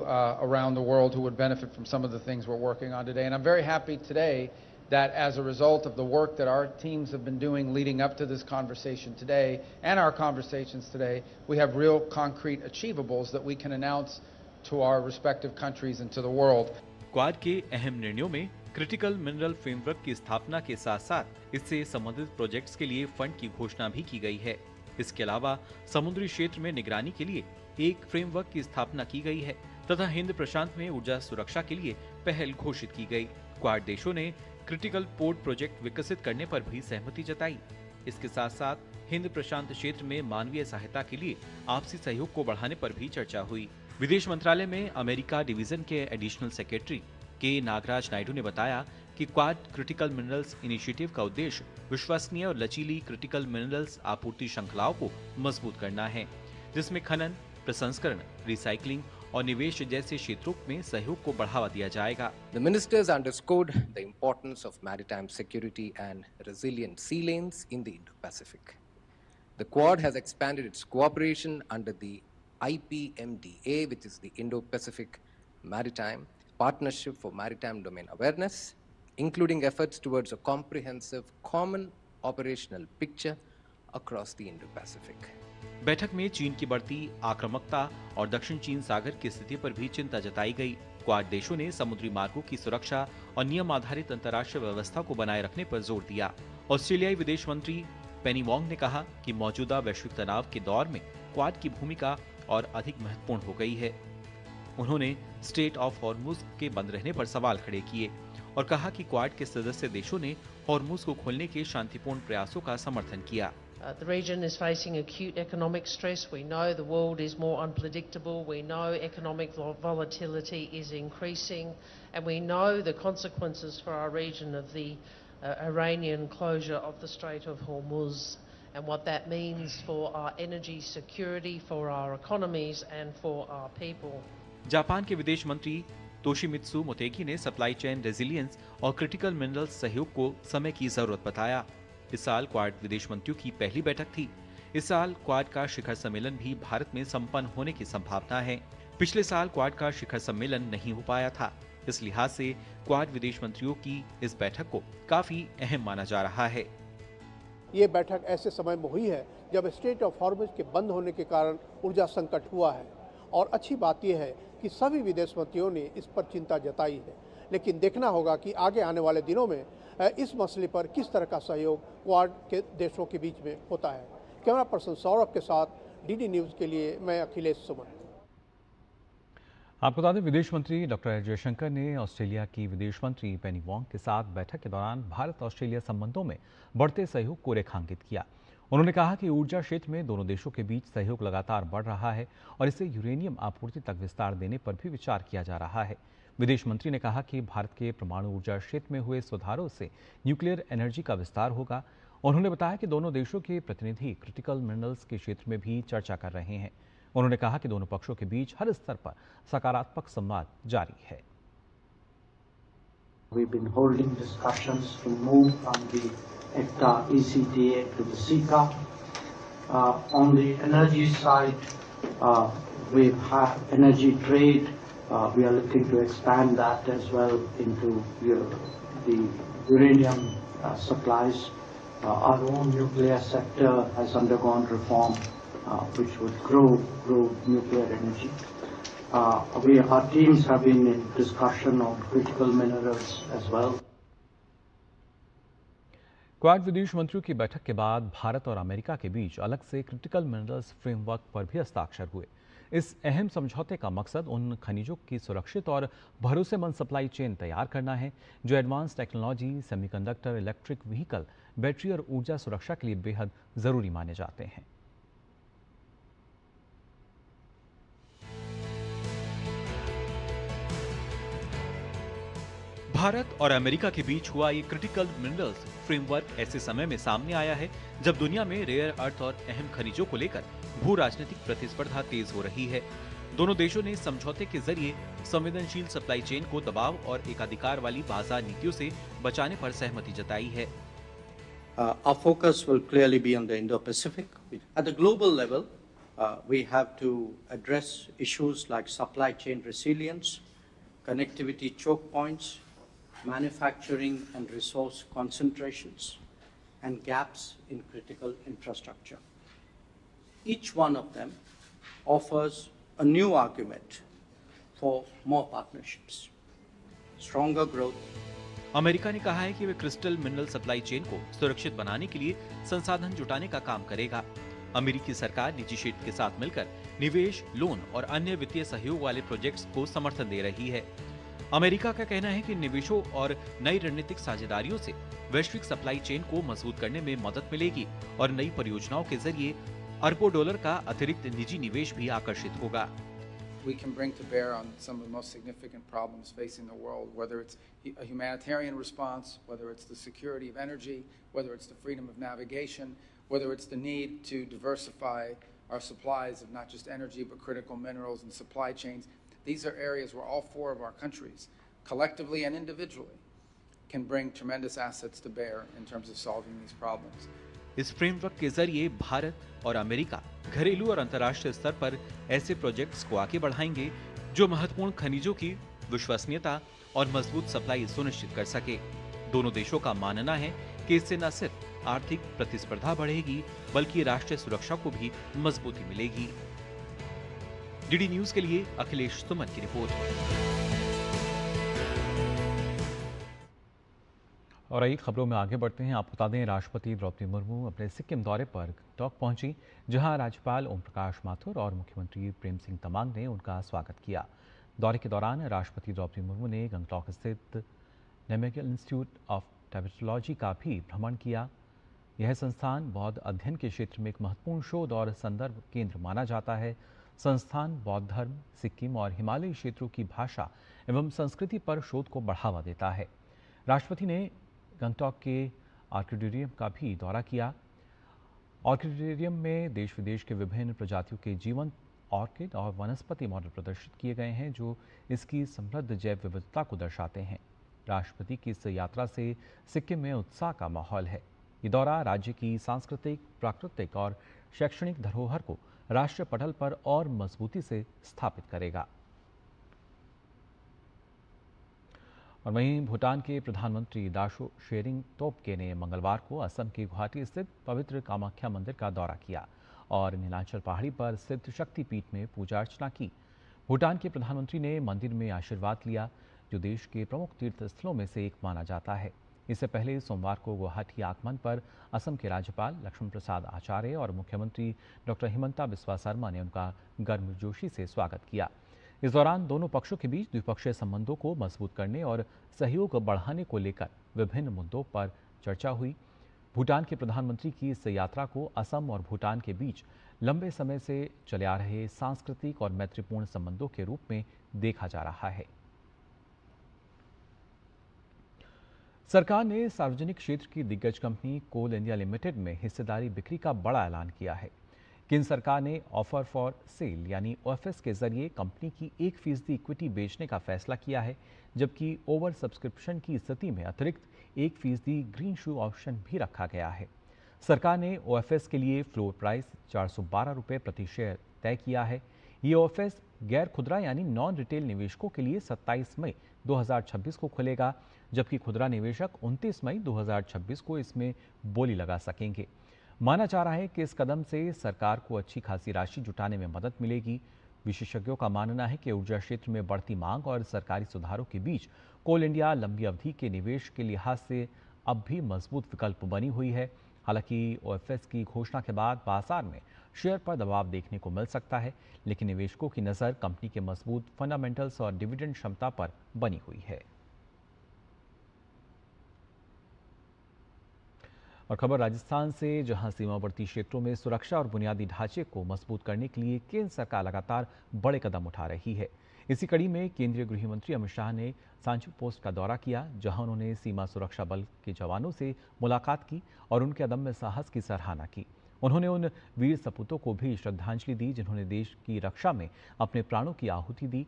S13: around the world who would benefit from some of the things we're working on today. And I'm very happy today that as a result of the work that our teams have been doing leading up to this conversation today and our conversations today, we have real concrete achievables that we can announce to our respective countries and to the world.
S11: Quad के अहम निर्णयों में critical mineral framework की स्थापना के साथ-साथ इससे संबंधित प्रोजेक्ट्स के लिए फंड की घोषणा भी की गई है। इसके अलावा समुद्री क्षेत्र में निगरानी के लिए एक फ्रेमवर्क की स्थापना की गई है तथा हिंद प्रशांत में ऊर्जा सुरक्षा के लिए पहल घोषित की गई। क्वाड देशों ने क्रिटिकल पोर्ट प्रोजेक्ट विकसित करने पर भी सहमति जताई। इसके साथ साथ हिंद प्रशांत क्षेत्र में मानवीय सहायता के लिए आपसी सहयोग को बढ़ाने पर भी चर्चा हुई। विदेश मंत्रालय में अमेरिका डिवीजन के एडिशनल सेक्रेटरी के नागराज नायडू ने बताया कि क्वाड क्रिटिकल मिनरल्स इनिशिएटिव का उद्देश्य विश्वसनीय और लचीली क्रिटिकल मिनरल्स आपूर्ति श्रृंखलाओं को मजबूत करना है, जिसमें खनन, प्रसंस्करण, रिसाइकलिंग और निवेश जैसे क्षेत्रों में सहयोग को बढ़ावा दिया जाएगा।
S14: The ministers underscored the importance of maritime security and resilient sea lanes in the Indo-Pacific. The Quad has expanded its cooperation under the IPMDA, which is the Indo-Pacific Maritime Partnership for Maritime Domain Awareness, including efforts towards a comprehensive common operational picture across the Indo-Pacific.
S11: बैठक में चीन की बढ़ती आक्रामकता और दक्षिण चीन सागर की स्थिति पर भी चिंता जताई गई। क्वाड देशों ने समुद्री मार्गों की सुरक्षा और नियम आधारित अंतर्राष्ट्रीय व्यवस्था को बनाए रखने पर जोर दिया ऑस्ट्रेलियाई विदेश मंत्री पेनी वोंग ने कहा कि मौजूदा वैश्विक तनाव के दौर में क्वाड की भूमिका और अधिक महत्वपूर्ण हो गई है। उन्होंने स्ट्रेट ऑफ हॉर्मुज के बंद रहने पर सवाल खड़े किए और कहा कि क्वाड के सदस्य देशों ने हॉर्मुज को खोलने के शांतिपूर्ण प्रयासों का समर्थन किया।
S15: The region is facing acute economic stress. We know the world is more unpredictable. We know economic volatility is increasing, and we know the consequences for our region of the Iranian closure of the Strait of Hormuz, and what that means for our energy security, for our economies, and for our people.
S11: Japan के विदेश मंत्री Toshimitsu Motegi ने supply chain resilience और critical minerals सहयोग को समय की जरूरत बताया। इस साल क्वाड विदेश मंत्रियों की पहली बैठक थी। इस साल क्वाड का शिखर सम्मेलन भी भारत में संपन्न होने की संभावना है। पिछले साल क्वाड का शिखर सम्मेलन नहीं हो पाया था। इस लिहाज से क्वाड विदेश मंत्रियों की इस बैठक को काफी अहम माना जा रहा है।
S16: ये बैठक ऐसे समय में हुई है जब स्ट्रेट ऑफ हॉर्मुज के बंद होने के कारण ऊर्जा संकट हुआ है, और अच्छी बात यह है कि सभी विदेश मंत्रियों ने इस पर चिंता जताई है। लेकिन देखना होगा कि आगे आने वाले दिनों में इस मसले पर किस तरह का सहयोग क्वाड के देशों के बीच में होता है। कैमरा पर्सन सौरभ के साथ डीडी न्यूज़ के लिए मैं अखिलेश सुमन।
S1: आपको बता दें, विदेश मंत्री डॉक्टर एस जयशंकर ने ऑस्ट्रेलिया की विदेश मंत्री पेनी वोंग के साथ बैठक के दौरान भारत ऑस्ट्रेलिया संबंधों में बढ़ते सहयोग को रेखांकित किया। उन्होंने कहा कि ऊर्जा क्षेत्र में दोनों देशों के बीच सहयोग लगातार बढ़ रहा है और इसे यूरेनियम आपूर्ति तक विस्तार देने पर भी विचार किया जा रहा है। विदेश मंत्री ने कहा कि भारत के परमाणु ऊर्जा क्षेत्र में हुए सुधारों से न्यूक्लियर एनर्जी का विस्तार होगा। उन्होंने बताया कि दोनों देशों के प्रतिनिधि क्रिटिकल मिनरल्स के क्षेत्र में भी चर्चा कर रहे हैं। उन्होंने कहा कि दोनों पक्षों के बीच हर स्तर पर सकारात्मक संवाद जारी है।
S17: We've been holding discussions to move from the EFTA ECTA to the CETA. On the energy side, we have energy trade. We are looking to expand that as well into the uranium supplies. Our own nuclear sector has undergone reform, which would grow nuclear energy. Our teams have been in discussion on critical minerals as well.
S1: Quad विदेश मंत्रियों की बैठक के बाद भारत और America के बीच अलग से क्रिटिकल मिनरल्स फ्रेमवर्क पर भी हस्ताक्षर हुए। इस अहम समझौते का मकसद उन खनिजों की सुरक्षित और भरोसेमंद सप्लाई चेन तैयार करना है जो advance technology, semiconductor, electric vehicle, battery और ऊर्जा सुरक्षा के लिए बेहद जरूरी माने जाते हैं।
S11: भारत और अमेरिका के बीच हुआ ये क्रिटिकल मिनरल्स फ्रेमवर्क ऐसे समय में सामने आया है जब दुनिया में रेयर अर्थ और अहम खनिजों को लेकर भू राजनीतिक प्रतिस्पर्धा तेज हो रही है। दोनों देशों ने समझौते के जरिए संवेदनशील सप्लाई चेन को दबाव और एकाधिकार वाली बाजार नीतियों से बचाने पर सहमति जताई है।
S12: Our focus will clearly be on the Indo-Pacific. At the global level, we have to address issues like supply chain resilience, connectivity choke points, manufacturing and resource concentrations, and gaps in critical infrastructure. Each one of them offers a new argument for more partnerships, stronger growth.
S11: America ने कहा है कि वे crystal mineral supply chain को सुरक्षित बनाने के लिए संसाधन जुटाने का काम करेगा। अमेरिकी सरकार निजी क्षेत्र के साथ मिलकर निवेश, लोन और अन्य वित्तीय सहयोग वाले प्रोजेक्ट्स को समर्थन दे रही है। अमेरिका का कहना है कि निवेशों और नई रणनीतिक साझेदारियों से वैश्विक सप्लाई चेन को मजबूत करने में मदद मिलेगी और नई परियोजनाओं के जरिए अरबों डॉलर का अतिरिक्त निजी निवेश भी आकर्षित होगा।
S13: We can bring to bear on some of the most significant problems facing the world, whether it's a humanitarian response, whether it's the security of energy, whether it's the freedom of navigation, whether it's the need to diversify our supplies of not just energy but critical minerals and supply chains. These are areas where all four of our countries, collectively and individually, can bring tremendous assets to bear in terms of solving these problems.
S11: इस framework के जरिए भारत और America घरेलू और अंतर्राष्ट्रीय स्तर पर ऐसे प्रोजेक्ट्स को आगे बढ़ाएंगे जो महत्वपूर्ण खनिजों की विश्वसनीयता और मजबूत सप्लाई सुनिश्चित कर सके। दोनों देशों का मानना है कि इससे न सिर्फ आर्थिक प्रतिस्पर्धा बढ़ेगी बल्कि राष्ट्रीय सुरक्षा को भी मजबूती मिलेगी। डीडी न्यूज के लिए अखिलेश सुमन की रिपोर्ट।
S1: और एक खबरों में आगे बढ़ते हैं। आपको बता दें, राष्ट्रपति द्रौपदी मुर्मू अपने सिक्किम दौरे पर गंगटोक पहुंची, जहां राज्यपाल ओम प्रकाश माथुर और मुख्यमंत्री प्रेम सिंह तमांग ने उनका स्वागत किया। दौरे के दौरान राष्ट्रपति द्रौपदी मुर्मू ने गंगटोक स्थित नेमेगल इंस्टीट्यूट ऑफ टाइबेटोलॉजी का भी भ्रमण किया। यह संस्थान बौद्ध अध्ययन के क्षेत्र में एक महत्वपूर्ण शोध और संदर्भ केंद्र माना जाता है। संस्थान बौद्ध धर्म, सिक्किम और हिमालयी क्षेत्रों की भाषा एवं संस्कृति पर शोध को बढ़ावा देता है। राष्ट्रपति ने गंगटोक के ऑर्किडोरियम का भी दौरा किया। ऑर्किडोरियम में देश विदेश के विभिन्न प्रजातियों के जीवंत ऑर्किड और वनस्पति मॉडल प्रदर्शित किए गए हैं, जो इसकी समृद्ध जैव विविधता को दर्शाते हैं। राष्ट्रपति की इस यात्रा से सिक्किम में उत्साह का माहौल है। ये दौरा राज्य की सांस्कृतिक, प्राकृतिक और शैक्षणिक धरोहर को राष्ट्रीय पटल पर और मजबूती से स्थापित करेगा। और वहीं भूटान के प्रधानमंत्री दाशो शेरिंग टोब्गे ने मंगलवार को असम के गुवाहाटी स्थित पवित्र कामाख्या मंदिर का दौरा किया और नीलांचल पहाड़ी पर स्थित शक्तिपीठ में पूजा अर्चना की। भूटान के प्रधानमंत्री ने मंदिर में आशीर्वाद लिया, जो देश के प्रमुख तीर्थ स्थलों में से एक माना जाता है। इससे पहले सोमवार को गुवाहाटी आगमन पर असम के राज्यपाल लक्ष्मण प्रसाद आचार्य और मुख्यमंत्री डॉक्टर हिमंता बिस्वा शर्मा ने उनका गर्मजोशी से स्वागत किया। इस दौरान दोनों पक्षों के बीच द्विपक्षीय संबंधों को मजबूत करने और सहयोग बढ़ाने को लेकर विभिन्न मुद्दों पर चर्चा हुई। भूटान के प्रधानमंत्री की इस यात्रा को असम और भूटान के बीच लंबे समय से चले आ रहे सांस्कृतिक और मैत्रीपूर्ण संबंधों के रूप में देखा जा रहा है। सरकार ने सार्वजनिक क्षेत्र की दिग्गज कंपनी कोल इंडिया लिमिटेड में हिस्सेदारी बिक्री का बड़ा ऐलान किया है। केंद्र सरकार ने ऑफर फॉर सेल यानी OFS के जरिए कंपनी की 1% इक्विटी बेचने का फैसला किया है, जबकि ओवर सब्सक्रिप्शन की स्थिति में अतिरिक्त 1% ग्रीन शू ऑप्शन भी रखा गया है। सरकार ने OFS के लिए फ्लोर प्राइस 412 रुपये प्रति शेयर तय किया है। ये OFS गैर खुदरा यानी नॉन रिटेल निवेशकों के लिए 27 मई 2026 को खुलेगा, जबकि खुदरा निवेशक 29 मई 2026 को इसमें बोली लगा सकेंगे। माना जा रहा है कि इस कदम से सरकार को अच्छी खासी राशि जुटाने में मदद मिलेगी। विशेषज्ञों का मानना है कि ऊर्जा क्षेत्र में बढ़ती मांग और सरकारी सुधारों के बीच कोल इंडिया लंबी अवधि के निवेश के लिहाज से अब भी मजबूत विकल्प बनी हुई है। हालांकि OFS की घोषणा के बाद बाजार में शेयर पर दबाव देखने को मिल सकता है, लेकिन निवेशकों की नज़र कंपनी के मजबूत फंडामेंटल्स और डिविडेंड क्षमता पर बनी हुई है। और खबर राजस्थान से, जहां सीमावर्ती क्षेत्रों में सुरक्षा और बुनियादी ढांचे को मजबूत करने के लिए केंद्र सरकार लगातार बड़े कदम उठा रही है। इसी कड़ी में केंद्रीय गृह मंत्री अमित शाह ने सांची पोस्ट का दौरा किया, जहां उन्होंने सीमा सुरक्षा बल के जवानों से मुलाकात की और उनके अदम्य साहस की सराहना की। उन्होंने उन वीर सपूतों को भी श्रद्धांजलि दी जिन्होंने देश की रक्षा में अपने प्राणों की आहुति दी।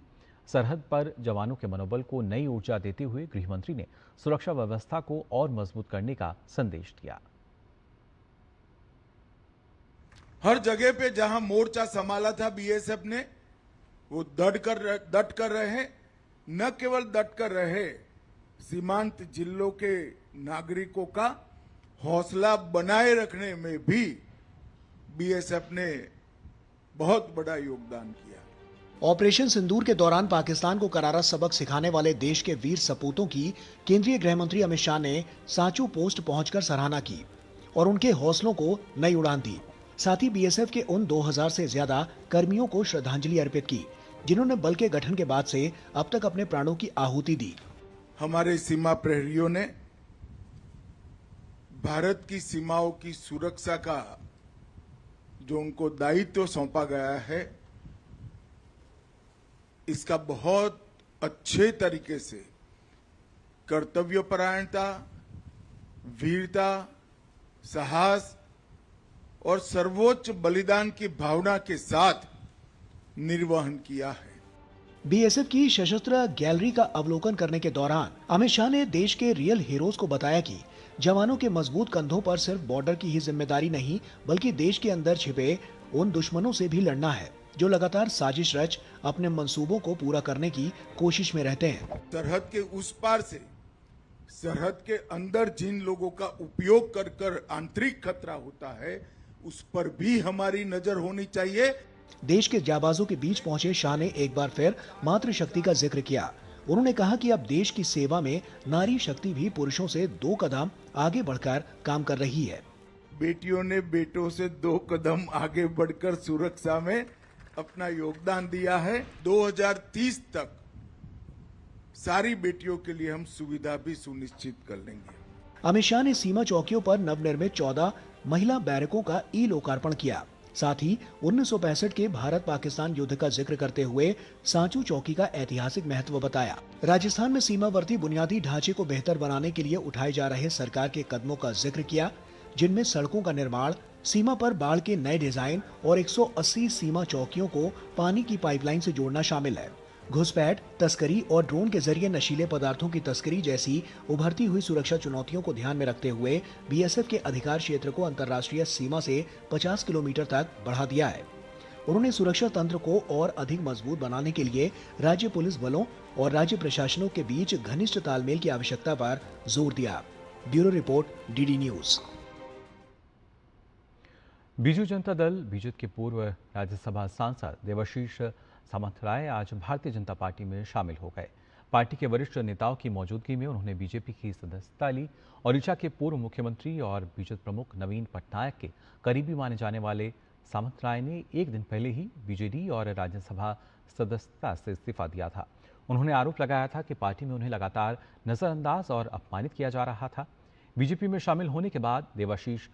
S1: सरहद पर जवानों के मनोबल को नई ऊर्जा देते हुए गृहमंत्री ने सुरक्षा व्यवस्था को और मजबूत करने का संदेश दिया।
S18: हर जगह पे जहां मोर्चा संभाला था BSF ने, वो डट कर रहे, न केवल डट कर रहे, सीमांत जिलों के नागरिकों का हौसला बनाए रखने में भी BSF ने बहुत बड़ा योगदान किया।
S19: ऑपरेशन सिंदूर के दौरान पाकिस्तान को करारा सबक सिखाने वाले देश के वीर सपूतों की केंद्रीय गृह मंत्री अमित शाह ने सांचू पोस्ट पहुंचकर सराहना की और उनके हौसलों को नई उड़ान दी। साथ ही BSF के उन 2000 से ज्यादा कर्मियों को श्रद्धांजलि अर्पित की, जिन्होंने बल के गठन के बाद से अब तक अपने प्राणों की आहुति दी।
S18: हमारे सीमा प्रहरियों ने भारत की सीमाओं की सुरक्षा का जो उनको दायित्व सौंपा गया है, इसका बहुत अच्छे तरीके से कर्तव्यपरायणता, वीरता, साहस और सर्वोच्च बलिदान की भावना के साथ निर्वहन किया है।
S19: BSF की सशस्त्र गैलरी का अवलोकन करने के दौरान अमित शाह ने देश के रियल हीरोज को बताया कि जवानों के मजबूत कंधों पर सिर्फ बॉर्डर की ही जिम्मेदारी नहीं, बल्कि देश के अंदर छिपे उन दुश्मनों से भी लड़ना है जो लगातार साजिश रच अपने मंसूबों को पूरा करने की कोशिश में रहते हैं।
S18: सरहद के उस पार से सरहद के अंदर जिन लोगों का उपयोग कर आंतरिक खतरा होता है, उस पर भी हमारी नजर होनी चाहिए।
S19: देश के जाबाजों के बीच पहुंचे शाह ने एक बार फिर मातृशक्ति का जिक्र किया। उन्होंने कहा कि अब देश की सेवा में नारी शक्ति भी पुरुषों से 2 कदम आगे बढ़कर काम कर रही है।
S18: बेटियों ने बेटों से 2 कदम आगे बढ़कर सुरक्षा में अपना योगदान दिया है। 2030 तक सारी बेटियों के लिए हम सुविधा भी सुनिश्चित कर लेंगे।
S19: अमित शाह ने सीमा चौकियों पर नवनिर्मित 14 महिला बैरकों का लोकार्पण किया। साथ ही 1965 के भारत पाकिस्तान युद्ध का जिक्र करते हुए सांचू चौकी का ऐतिहासिक महत्व बताया। राजस्थान में सीमावर्ती बुनियादी ढांचे को बेहतर बनाने के लिए उठाए जा रहे सरकार के कदमों का जिक्र किया, जिनमें सड़कों का निर्माण, सीमा पर बाढ़ के नए डिजाइन और 180 सीमा चौकियों को पानी की पाइपलाइन से जोड़ना शामिल है। घुसपैठ, तस्करी और ड्रोन के जरिए नशीले पदार्थों की तस्करी जैसी उभरती हुई सुरक्षा चुनौतियों को ध्यान में रखते हुए बीएसएफ के अधिकार क्षेत्र को अंतर्राष्ट्रीय सीमा से 50 किलोमीटर तक बढ़ा दिया है। उन्होंने सुरक्षा तंत्र को और अधिक मजबूत बनाने के लिए राज्य पुलिस बलों और राज्य प्रशासनों के बीच घनिष्ठ तालमेल की आवश्यकता पर जोर दिया। Bureau report, DD news.
S1: Biju Janata Dal BJP के पूर्व राज्यसभा सांसद देवाशीष सामंतराय आज भारतीय जनता पार्टी में शामिल हो गए। पार्टी के वरिष्ठ नेताओं की मौजूदगी में उन्होंने बीजेपी की सदस्यता ली। ओडिशा के पूर्व मुख्यमंत्री और बीजेपी प्रमुख नवीन पटनायक के करीबी माने जाने वाले सामंतराय ने एक दिन पहले ही बीजेडी और राज्यसभा सदस्यता से इस्तीफा दिया था। उन्होंने आरोप लगाया था कि पार्टी में उन्हें लगातार नजरअंदाज और अपमानित किया जा रहा था। बीजेपी में शामिल होने के बाद देवाशीष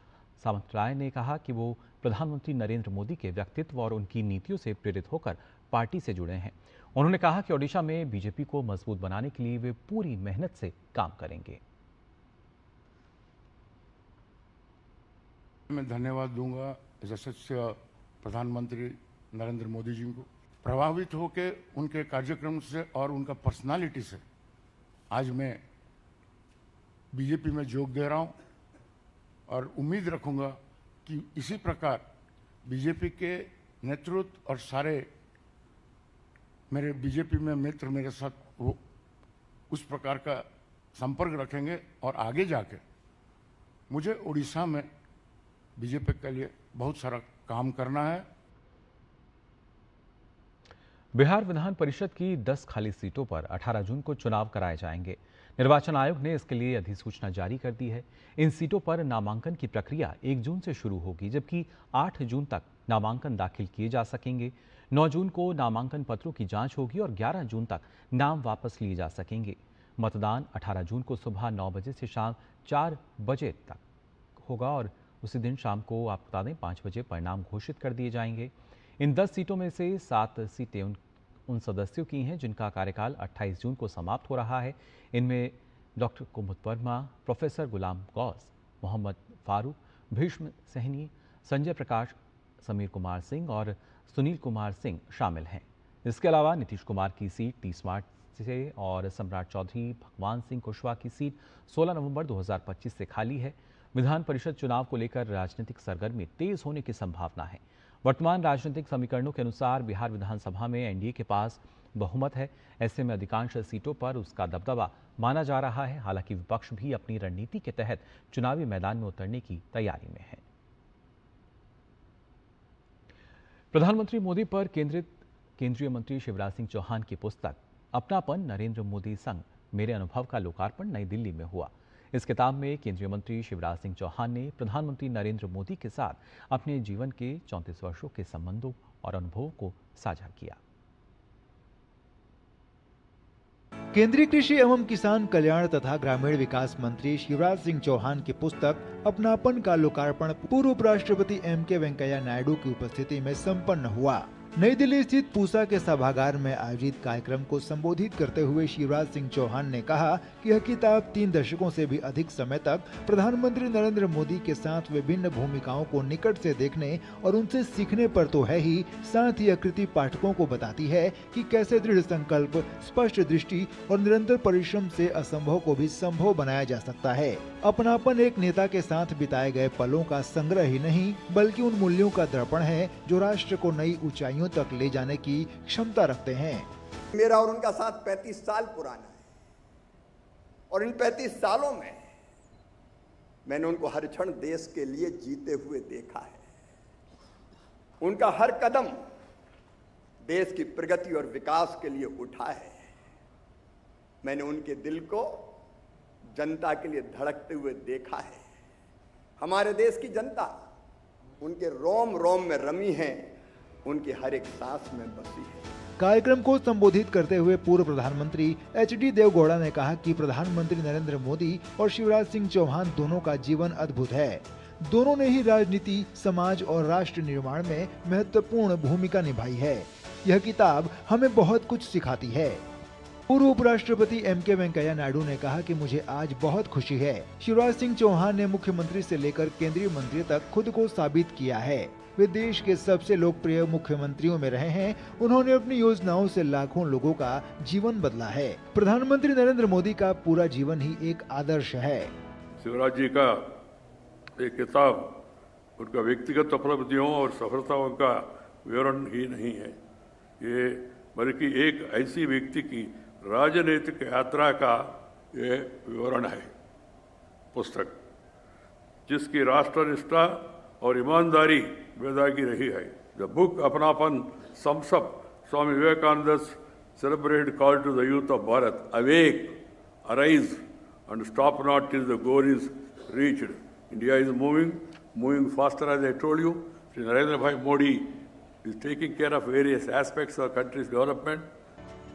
S1: सामंतराय ने कहा कि वो प्रधानमंत्री नरेंद्र मोदी के व्यक्तित्व और उनकी नीतियों से प्रेरित होकर पार्टी से जुड़े हैं। उन्होंने कहा कि ओडिशा में बीजेपी को मजबूत बनाने के लिए वे पूरी मेहनत से काम करेंगे।
S18: मैं धन्यवाद दूंगा यशस्वी प्रधानमंत्री नरेंद्र मोदी जी को। प्रभावित होकर उनके कार्यक्रम से और उनका पर्सनालिटी से आज मैं बीजेपी में जोग दे रहा हूं और उम्मीद रखूंगा कि इसी प्रकार बीजेपी के नेतृत्व और सारे मेरे बीजेपी में मित्र मेरे साथ वो उस प्रकार का संपर्क रखेंगे और आगे जाके मुझे उड़ीसा में बीजेपी के लिए बहुत सारा काम करना है।
S1: बिहार विधान परिषद की 10 खाली सीटों पर 18 जून को चुनाव कराए जाएंगे। निर्वाचन आयोग ने इसके लिए अधिसूचना जारी कर दी है। इन सीटों पर नामांकन की प्रक्रिया 1 जून से शुरू होगी, जबकि 8 जून तक नामांकन दाखिल किए जा सकेंगे। 9 जून को नामांकन पत्रों की जांच होगी और 11 जून तक नाम वापस लिए जा सकेंगे। मतदान 18 जून को सुबह 9 बजे से शाम 4 बजे तक होगा और उसी दिन शाम को आपको बता दें 5 बजे परिणाम घोषित कर दिए जाएंगे। इन 10 सीटों में से 7 सीटें उन सदस्यों की हैं जिनका कार्यकाल 28 जून को समाप्त हो रहा है। इनमें डॉक्टर कुमुद वर्मा, प्रोफेसर गुलाम गौस, मोहम्मद फारूक, भीष्म सहनी, संजय प्रकाश, समीर कुमार सिंह और सुनील कुमार सिंह शामिल हैं। इसके अलावा नीतीश कुमार की सीट 30 मार्च से और सम्राट चौधरी, भगवान सिंह कुशवाहा की सीट 16 नवंबर 2025 से खाली है। विधान परिषद चुनाव को लेकर राजनीतिक सरगर्मी तेज होने की संभावना है। वर्तमान राजनीतिक समीकरणों के अनुसार बिहार विधानसभा में एनडीए के पास बहुमत है। ऐसे में अधिकांश सीटों पर उसका दबदबा माना जा रहा है। हालांकि विपक्ष भी अपनी रणनीति के तहत चुनावी मैदान में उतरने की तैयारी में है। प्रधानमंत्री मोदी पर केंद्रित केंद्रीय मंत्री शिवराज सिंह चौहान की पुस्तक अपनापन नरेंद्र मोदी संग मेरे अनुभव का लोकार्पण नई दिल्ली में हुआ। इस किताब में केंद्रीय मंत्री शिवराज सिंह चौहान ने प्रधानमंत्री नरेंद्र मोदी के साथ अपने जीवन के 34 वर्षों के संबंधों और अनुभवों को साझा किया।
S20: केंद्रीय कृषि एवं किसान कल्याण तथा ग्रामीण विकास मंत्री शिवराज सिंह चौहान की पुस्तक अपनापन का लोकार्पण पूर्व उपराष्ट्रपति एम.के. वेंकैया नायडू की उपस्थिति में संपन्न हुआ। नई दिल्ली स्थित पूसा के सभागार में आयोजित कार्यक्रम को संबोधित करते हुए शिवराज सिंह चौहान ने कहा कि यह किताब 3 दशकों से भी अधिक समय तक प्रधानमंत्री नरेंद्र मोदी के साथ विभिन्न भूमिकाओं को निकट से देखने और उनसे सीखने पर तो है ही, साथ ही यह कृति पाठकों को बताती है कि कैसे दृढ़ संकल्प, स्पष्ट दृष्टि और निरंतर परिश्रम से असंभव को भी संभव बनाया जा सकता है। अपनापन एक नेता के साथ बिताए गए पलों का संग्रह ही नहीं, बल्कि उन मूल्यों का दर्पण है जो राष्ट्र को नई ऊंचाइयों तक ले जाने की क्षमता रखते हैं।
S21: मेरा और उनका साथ 35 साल पुराना है और इन 35 सालों में मैंने उनको हर क्षण देश के लिए जीते हुए देखा है। उनका हर कदम देश की प्रगति और विकास के लिए उठा है। मैंने उनके दिल को जनता के लिए धड़कते हुए देखा है। हमारे देश की जनता उनके रोम रोम में रमी है, उनकी हर एक सांस में बसी है।
S20: कार्यक्रम को संबोधित करते हुए पूर्व प्रधानमंत्री एच.डी. देवगौड़ा ने कहा कि प्रधानमंत्री नरेंद्र मोदी और शिवराज सिंह चौहान दोनों का जीवन अद्भुत है। दोनों ने ही राजनीति, समाज और राष्ट्र निर्माण में महत्वपूर्ण भूमिका निभाई है। यह किताब हमें बहुत कुछ सिखाती है। पूर्व उपराष्ट्रपति M.K. वेंकैया नायडू ने कहा कि मुझे आज बहुत खुशी है। शिवराज सिंह चौहान ने मुख्यमंत्री से लेकर केंद्रीय मंत्री तक खुद को साबित किया है। वे देश के सबसे लोकप्रिय मुख्यमंत्रियों में रहे हैं। उन्होंने अपनी योजनाओं से लाखों लोगों का जीवन बदला है। प्रधानमंत्री नरेंद्र मोदी का पूरा जीवन ही एक आदर्श है।
S2: शिवराज जी का एक किताब उनका व्यक्तिगत उपलब्धियों और सफलताओं का विवरण ही नहीं है, ये बल्कि एक ऐसी व्यक्ति की राजनीतिक यात्रा का ये विवरण है। पुस्तक जिसकी राष्ट्रनिष्ठा और ईमानदारी बेदागी रही है। The book Apnapan sums up Swami विवेकानंद's celebrated call to the youth of Bharat, awake, arise and stop not till the goal is reached. India is moving faster, as I told you. Shri Narendra Bhai Modi is taking care of various aspects of country's development.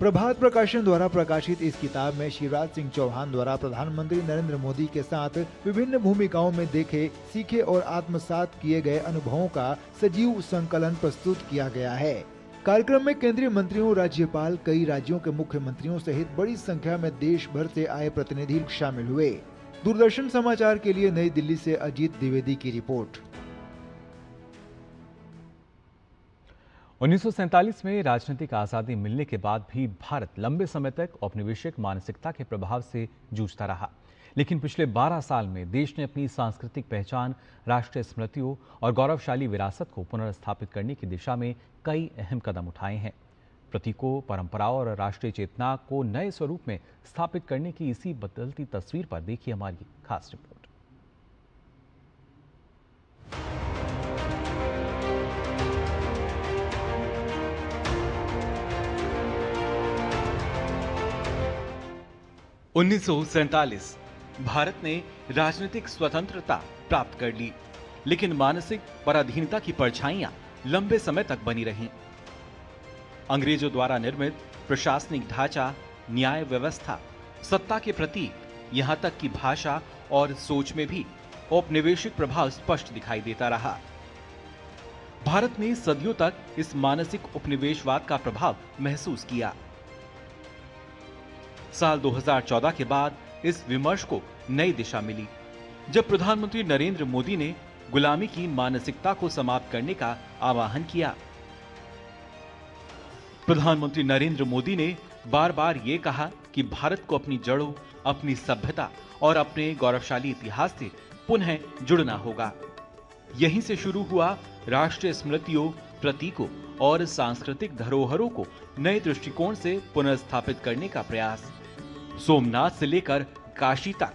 S20: प्रभात प्रकाशन द्वारा प्रकाशित इस किताब में शिवराज सिंह चौहान द्वारा प्रधानमंत्री नरेंद्र मोदी के साथ विभिन्न भूमिकाओं में देखे, सीखे और आत्मसात किए गए अनुभवों का सजीव संकलन प्रस्तुत किया गया है। कार्यक्रम में केंद्रीय मंत्रियों, राज्यपाल, कई राज्यों के मुख्यमंत्रियों सहित बड़ी संख्या में देश भर से आए प्रतिनिधि शामिल हुए। दूरदर्शन समाचार के लिए नई दिल्ली से अजीत द्विवेदी की रिपोर्ट।
S1: 1947 में राजनीतिक आज़ादी मिलने के बाद भी भारत लंबे समय तक औपनिवेशिक मानसिकता के प्रभाव से जूझता रहा। लेकिन पिछले 12 साल में देश ने अपनी सांस्कृतिक पहचान, राष्ट्रीय स्मृतियों और गौरवशाली विरासत को पुनर्स्थापित करने की दिशा में कई अहम कदम उठाए हैं। प्रतीकों, परंपराओं और राष्ट्रीय चेतना को नए स्वरूप में स्थापित करने की इसी बदलती तस्वीर पर देखिए हमारी खास रिपोर्ट।
S11: उन्नीस भारत ने राजनीतिक स्वतंत्रता प्राप्त कर ली, लेकिन मानसिक पराधीनता की परछाइयां लंबे समय तक बनी रहीं। अंग्रेजों द्वारा निर्मित प्रशासनिक ढांचा, न्याय व्यवस्था, सत्ता के प्रतीक, यहां तक कि भाषा और सोच में भी औपनिवेशिक प्रभाव स्पष्ट दिखाई देता रहा। भारत ने सदियों तक इस मानसिक उपनिवेशवाद का प्रभाव महसूस किया। साल 2014 के बाद इस विमर्श को नई दिशा मिली, जब प्रधानमंत्री नरेंद्र मोदी ने गुलामी की मानसिकता को समाप्त करने का आह्वान किया। प्रधानमंत्री नरेंद्र मोदी ने बार बार ये कहा कि भारत को अपनी जड़ों, अपनी सभ्यता और अपने गौरवशाली इतिहास से पुनः जुड़ना होगा। यहीं से शुरू हुआ राष्ट्रीय स्मृतियों, प्रतीकों और सांस्कृतिक धरोहरों को नए दृष्टिकोण से पुनर्स्थापित करने का प्रयास। सोमनाथ से लेकर काशी तक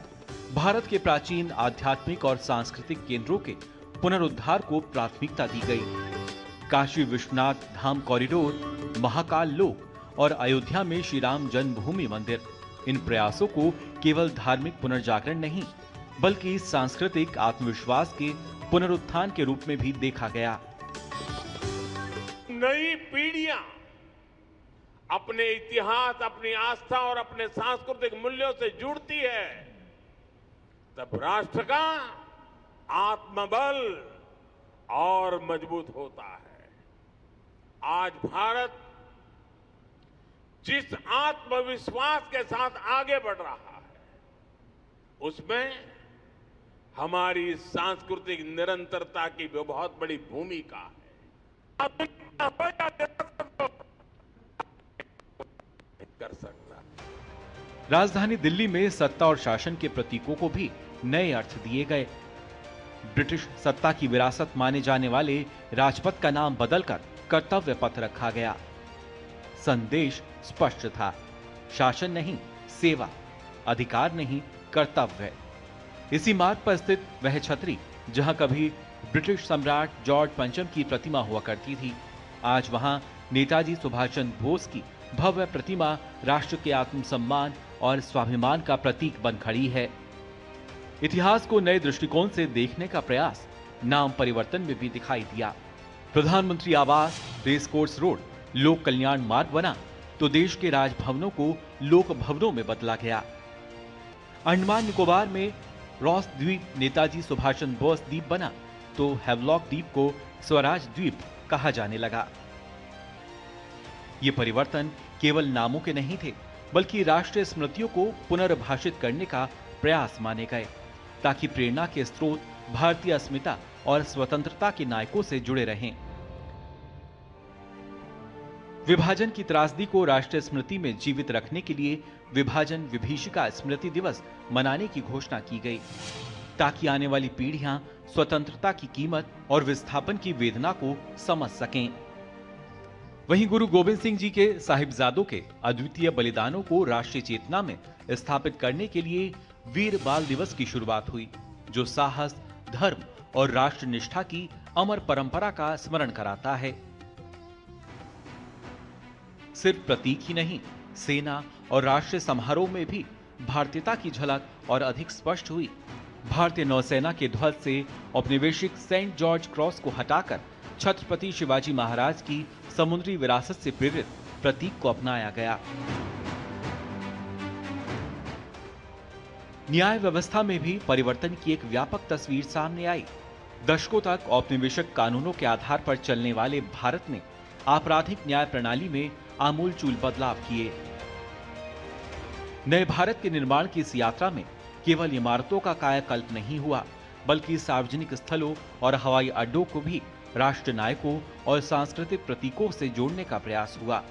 S11: भारत के प्राचीन आध्यात्मिक और सांस्कृतिक केंद्रों के पुनरुद्धार को प्राथमिकता दी गई। काशी विश्वनाथ धाम कॉरिडोर, महाकाल लोक और अयोध्या में श्री राम जन्मभूमि मंदिर, इन प्रयासों को केवल धार्मिक पुनर्जागरण नहीं, बल्कि सांस्कृतिक आत्मविश्वास के पुनरुत्थान के रूप में भी देखा गया।
S22: नई पीढ़ियां अपने इतिहास, अपनी आस्था और अपने सांस्कृतिक मूल्यों से जुड़ती है, तब राष्ट्र का आत्मबल और मजबूत होता है। आज भारत जिस आत्मविश्वास के साथ आगे बढ़ रहा है, उसमें हमारी सांस्कृतिक निरंतरता की भी बहुत बड़ी भूमिका है। कर सकता है।
S11: राजधानी दिल्ली में सत्ता और शासन के प्रतीकों को भी नए अर्थ दिए गए। ब्रिटिश सत्ता की विरासत माने जाने वाले राजपथ का नाम बदलकर कर्तव्य पथ रखा गया। संदेश स्पष्ट था, शासन नहीं सेवा, अधिकार नहीं कर्तव्य। इसी मार्ग पर स्थित वह छतरी जहां कभी ब्रिटिश सम्राट जॉर्ज पंचम की प्रतिमा हुआ करती थी, आज वहां नेताजी सुभाष चंद्र बोस की भव्य प्रतिमा राष्ट्र के आत्मसम्मान और स्वाभिमान का प्रतीक बन खड़ी है। इतिहास को नए दृष्टिकोण से देखने का प्रयास नाम परिवर्तन में भी दिखाई दिया। प्रधानमंत्री आवास, रेस कोर्स रोड लोक कल्याण मार्ग बना तो देश के राजभवनों को लोक भवनों में बदला गया। अंडमान निकोबार में रॉस द्वीप नेताजी सुभाषचंद्र बोस द्वीप बना तो हैवलॉक द्वीप को स्वराज द्वीप कहा जाने लगा। ये परिवर्तन केवल नामों के नहीं थे, बल्कि राष्ट्रीय स्मृतियों को पुनर्भाषित करने का प्रयास माने गए, ताकि प्रेरणा के स्रोत भारतीय अस्मिता और स्वतंत्रता के नायकों से जुड़े रहें। विभाजन की त्रासदी को राष्ट्रीय स्मृति में जीवित रखने के लिए विभाजन विभीषिका स्मृति दिवस मनाने की घोषणा की गई, ताकि आने वाली पीढ़ियां स्वतंत्रता की कीमत और विस्थापन की वेदना को समझ सकें। वहीं गुरु गोविंद सिंह जी के साहिबजादों के अद्वितीय बलिदानों को राष्ट्रीय चेतना में स्थापित करने के लिए वीर बाल दिवस की शुरुआत हुई, जो साहस, धर्म और राष्ट्र निष्ठा की अमर परंपरा का स्मरण कराता है। सिर्फ प्रतीक ही नहीं, सेना और राष्ट्रीय समारोह में भी भारतीयता की झलक और अधिक स्पष्ट हुई। भारतीय नौसेना के ध्वज से औपनिवेशिक सेंट जॉर्ज क्रॉस को हटाकर छत्रपति शिवाजी महाराज की समुद्री विरासत से प्रेरित प्रतीक को अपनाया गया। न्याय व्यवस्था में भी परिवर्तन की एक व्यापक तस्वीर सामने आई। दशकों तक औपनिवेशिक कानूनों के आधार पर चलने वाले भारत ने आपराधिक न्याय प्रणाली में आमूलचूल बदलाव किए। नए भारत के निर्माण की इस यात्रा में केवल इमारतों का कायाकल्प नहीं हुआ, बल्कि सार्वजनिक स्थलों और हवाई अड्डों को भी राष्ट्र नायकों और सांस्कृतिक प्रतीकों से जोड़ने का प्रयास हुआ।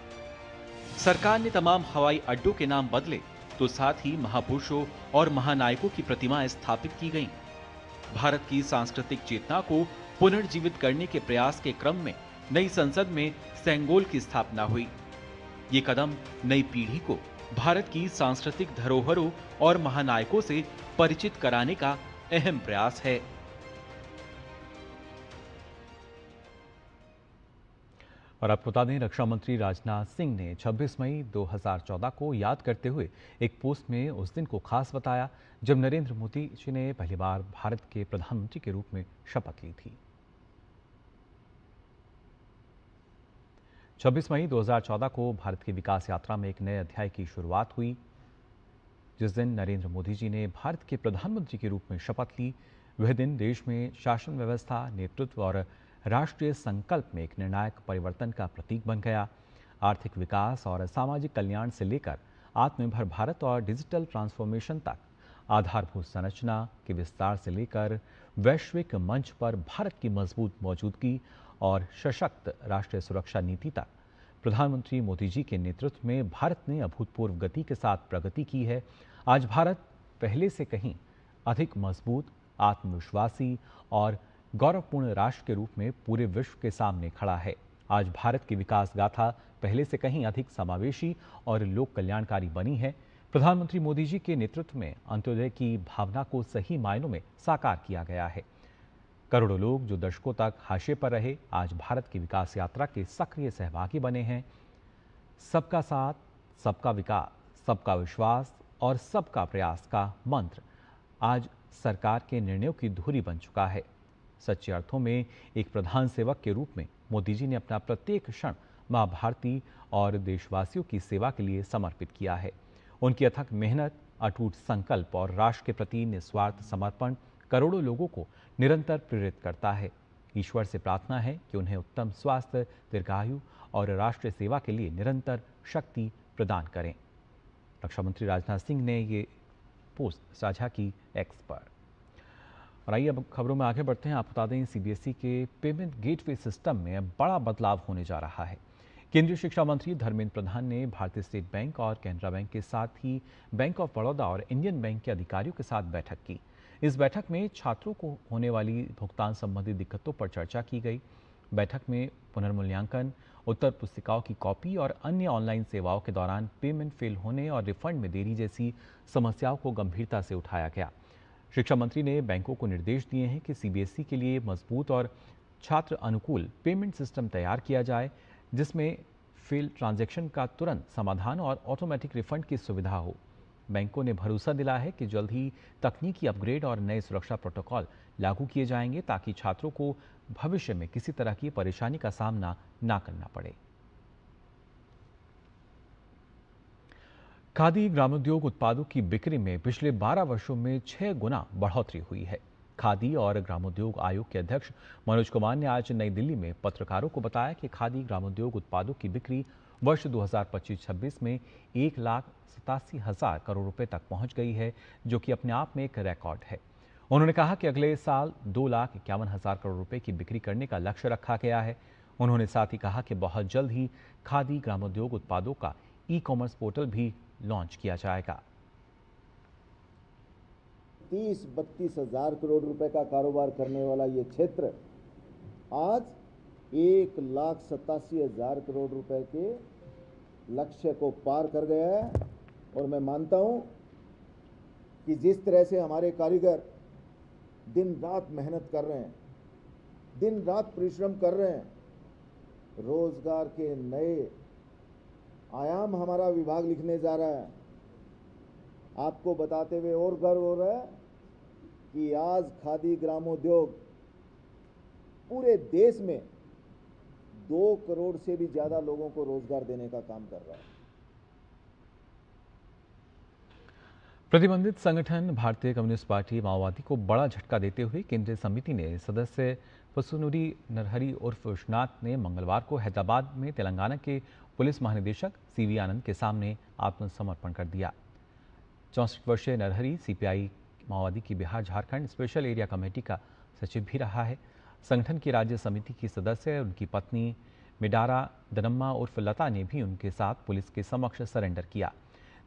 S11: सरकार ने तमाम हवाई अड्डों के नाम बदले, तो साथ ही महापुरुषों और महानायकों की प्रतिमाएं स्थापित की गईं। भारत की सांस्कृतिक चेतना को पुनर्जीवित करने के प्रयास के क्रम में नई संसद में सेंगोल की स्थापना हुई। ये कदम नई पीढ़ी को भारत की सांस्कृतिक धरोहरों और महानायकों से परिचित कराने का अहम प्रयास है।
S1: और आपको बता दें, रक्षा मंत्री राजनाथ सिंह ने 26 मई 2014 को याद करते हुए एक पोस्ट में उस दिन को खास बताया जब नरेंद्र मोदी जी ने पहली बार भारत के प्रधानमंत्री के रूप में शपथ ली थी। 26 मई 2014 को भारत की विकास यात्रा में एक नए अध्याय की शुरुआत हुई। जिस दिन नरेंद्र मोदी जी ने भारत के प्रधानमंत्री के रूप में शपथ ली, वह दिन देश में शासन व्यवस्था, नेतृत्व और राष्ट्रीय संकल्प में एक निर्णायक परिवर्तन का प्रतीक बन गया। आर्थिक विकास और सामाजिक कल्याण से लेकर आत्मनिर्भर भारत और डिजिटल ट्रांसफॉर्मेशन तक, आधारभूत संरचना के विस्तार से लेकर वैश्विक मंच पर भारत की मजबूत मौजूदगी और सशक्त राष्ट्रीय सुरक्षा नीति तक, प्रधानमंत्री मोदी जी के नेतृत्व में भारत ने अभूतपूर्व गति के साथ प्रगति की है। आज भारत पहले से कहीं अधिक मजबूत, आत्मविश्वासी और गौरवपूर्ण राष्ट्र के रूप में पूरे विश्व के सामने खड़ा है। आज भारत की विकास गाथा पहले से कहीं अधिक समावेशी और लोक कल्याणकारी बनी है। प्रधानमंत्री मोदी जी के नेतृत्व में अंत्योदय की भावना को सही मायनों में साकार किया गया है। करोड़ों लोग जो दशकों तक हाशिए पर रहे, आज भारत की विकास यात्रा के सक्रिय सहभागी बने हैं। सबका साथ, सबका विकास, सबका विश्वास और सबका प्रयास का मंत्र आज सरकार के निर्णयों की धुरी बन चुका है। सच्चे अर्थों में एक प्रधान सेवक के रूप में मोदी जी ने अपना प्रत्येक क्षण मां भारती और देशवासियों की सेवा के लिए समर्पित किया है। उनकी अथक मेहनत, अटूट संकल्प और राष्ट्र के प्रति निस्वार्थ समर्पण करोड़ों लोगों को निरंतर प्रेरित करता है। ईश्वर से प्रार्थना है कि उन्हें उत्तम स्वास्थ्य, दीर्घायु और राष्ट्रीय सेवा के लिए निरंतर शक्ति प्रदान करें। रक्षा मंत्री राजनाथ सिंह ने ये पोस्ट साझा की एक्स पर। और आइए अब खबरों में आगे बढ़ते हैं। आप बता दें, सीबीएसई के पेमेंट गेटवे सिस्टम में बड़ा बदलाव होने जा रहा है। केंद्रीय शिक्षा मंत्री धर्मेंद्र प्रधान ने भारतीय स्टेट बैंक और कैनरा बैंक के साथ ही बैंक ऑफ बड़ौदा और इंडियन बैंक के अधिकारियों के साथ बैठक की। इस बैठक में छात्रों को होने वाली भुगतान संबंधी दिक्कतों पर चर्चा की गई। बैठक में पुनर्मूल्यांकन, उत्तर पुस्तिकाओं की कॉपी और अन्य ऑनलाइन सेवाओं के दौरान पेमेंट फेल होने और रिफंड में देरी जैसी समस्याओं को गंभीरता से उठाया गया। शिक्षा मंत्री ने बैंकों को निर्देश दिए हैं कि सीबीएसई के लिए मजबूत और छात्र अनुकूल पेमेंट सिस्टम तैयार किया जाए, जिसमें फेल ट्रांजैक्शन का तुरंत समाधान और ऑटोमेटिक रिफंड की सुविधा हो। बैंकों ने भरोसा दिलाया है कि जल्द ही तकनीकी अपग्रेड और नए सुरक्षा प्रोटोकॉल लागू किए जाएंगे ताकि छात्रों को भविष्य में किसी तरह की परेशानी का सामना ना करना पड़े। खादी ग्रामोद्योग उत्पादों की बिक्री में पिछले 12 वर्षों में 6 गुना बढ़ोतरी हुई है। खादी और ग्रामोद्योग आयोग के अध्यक्ष मनोज कुमार ने आज नई दिल्ली में पत्रकारों को बताया कि खादी ग्रामोद्योग उत्पादों की बिक्री वर्ष 2025-26 में 1,87,000 करोड़ रुपए तक पहुंच गई है, जो कि अपने आप में एक रिकॉर्ड है। उन्होंने कहा कि अगले साल 2,51,000 करोड़ रुपए की बिक्री करने का लक्ष्य रखा गया है। उन्होंने साथ ही कहा कि बहुत जल्द ही खादी ग्रामोद्योग उत्पादों का ई-कॉमर्स पोर्टल भी लॉन्च किया जाएगा।
S3: 30-32 हजार करोड़ रुपए का कारोबार करने वाला ये क्षेत्र आज 1,87,000 करोड़ रुपए के लक्ष्य को पार कर गया है। और मैं मानता हूं कि जिस तरह से हमारे कारीगर दिन रात मेहनत कर रहे हैं, दिन रात परिश्रम कर रहे हैं, रोजगार के नए आयाम हमारा विभाग लिखने जा रहा है। आपको बताते हुए और गर्व हो रहा है कि आज खादी ग्रामोद्योग पूरे देश में 2 करोड़ से भी ज्यादा लोगों को रोजगार देने का काम कर रहा है।
S1: प्रतिबंधित संगठन भारतीय कम्युनिस्ट पार्टी माओवादी को बड़ा झटका देते हुए केंद्रीय समिति ने सदस्य पसुनूरी नरहरी उर्फ विश्वनाथ ने मंगलवार को हैदराबाद में तेलंगाना के पुलिस महानिदेशक सीवी आनंद के सामने आत्मसमर्पण कर दिया। 64 वर्षीय नरहरी सीपीआई माओवादी की Bihar Jharkhand special area committee का सचिव भी रहा है। संगठन की राज्य समिति की सदस्य उनकी पत्नी मिडारा दनम्मा उर्फ लता ने भी उनके साथ पुलिस के समक्ष सरेंडर किया।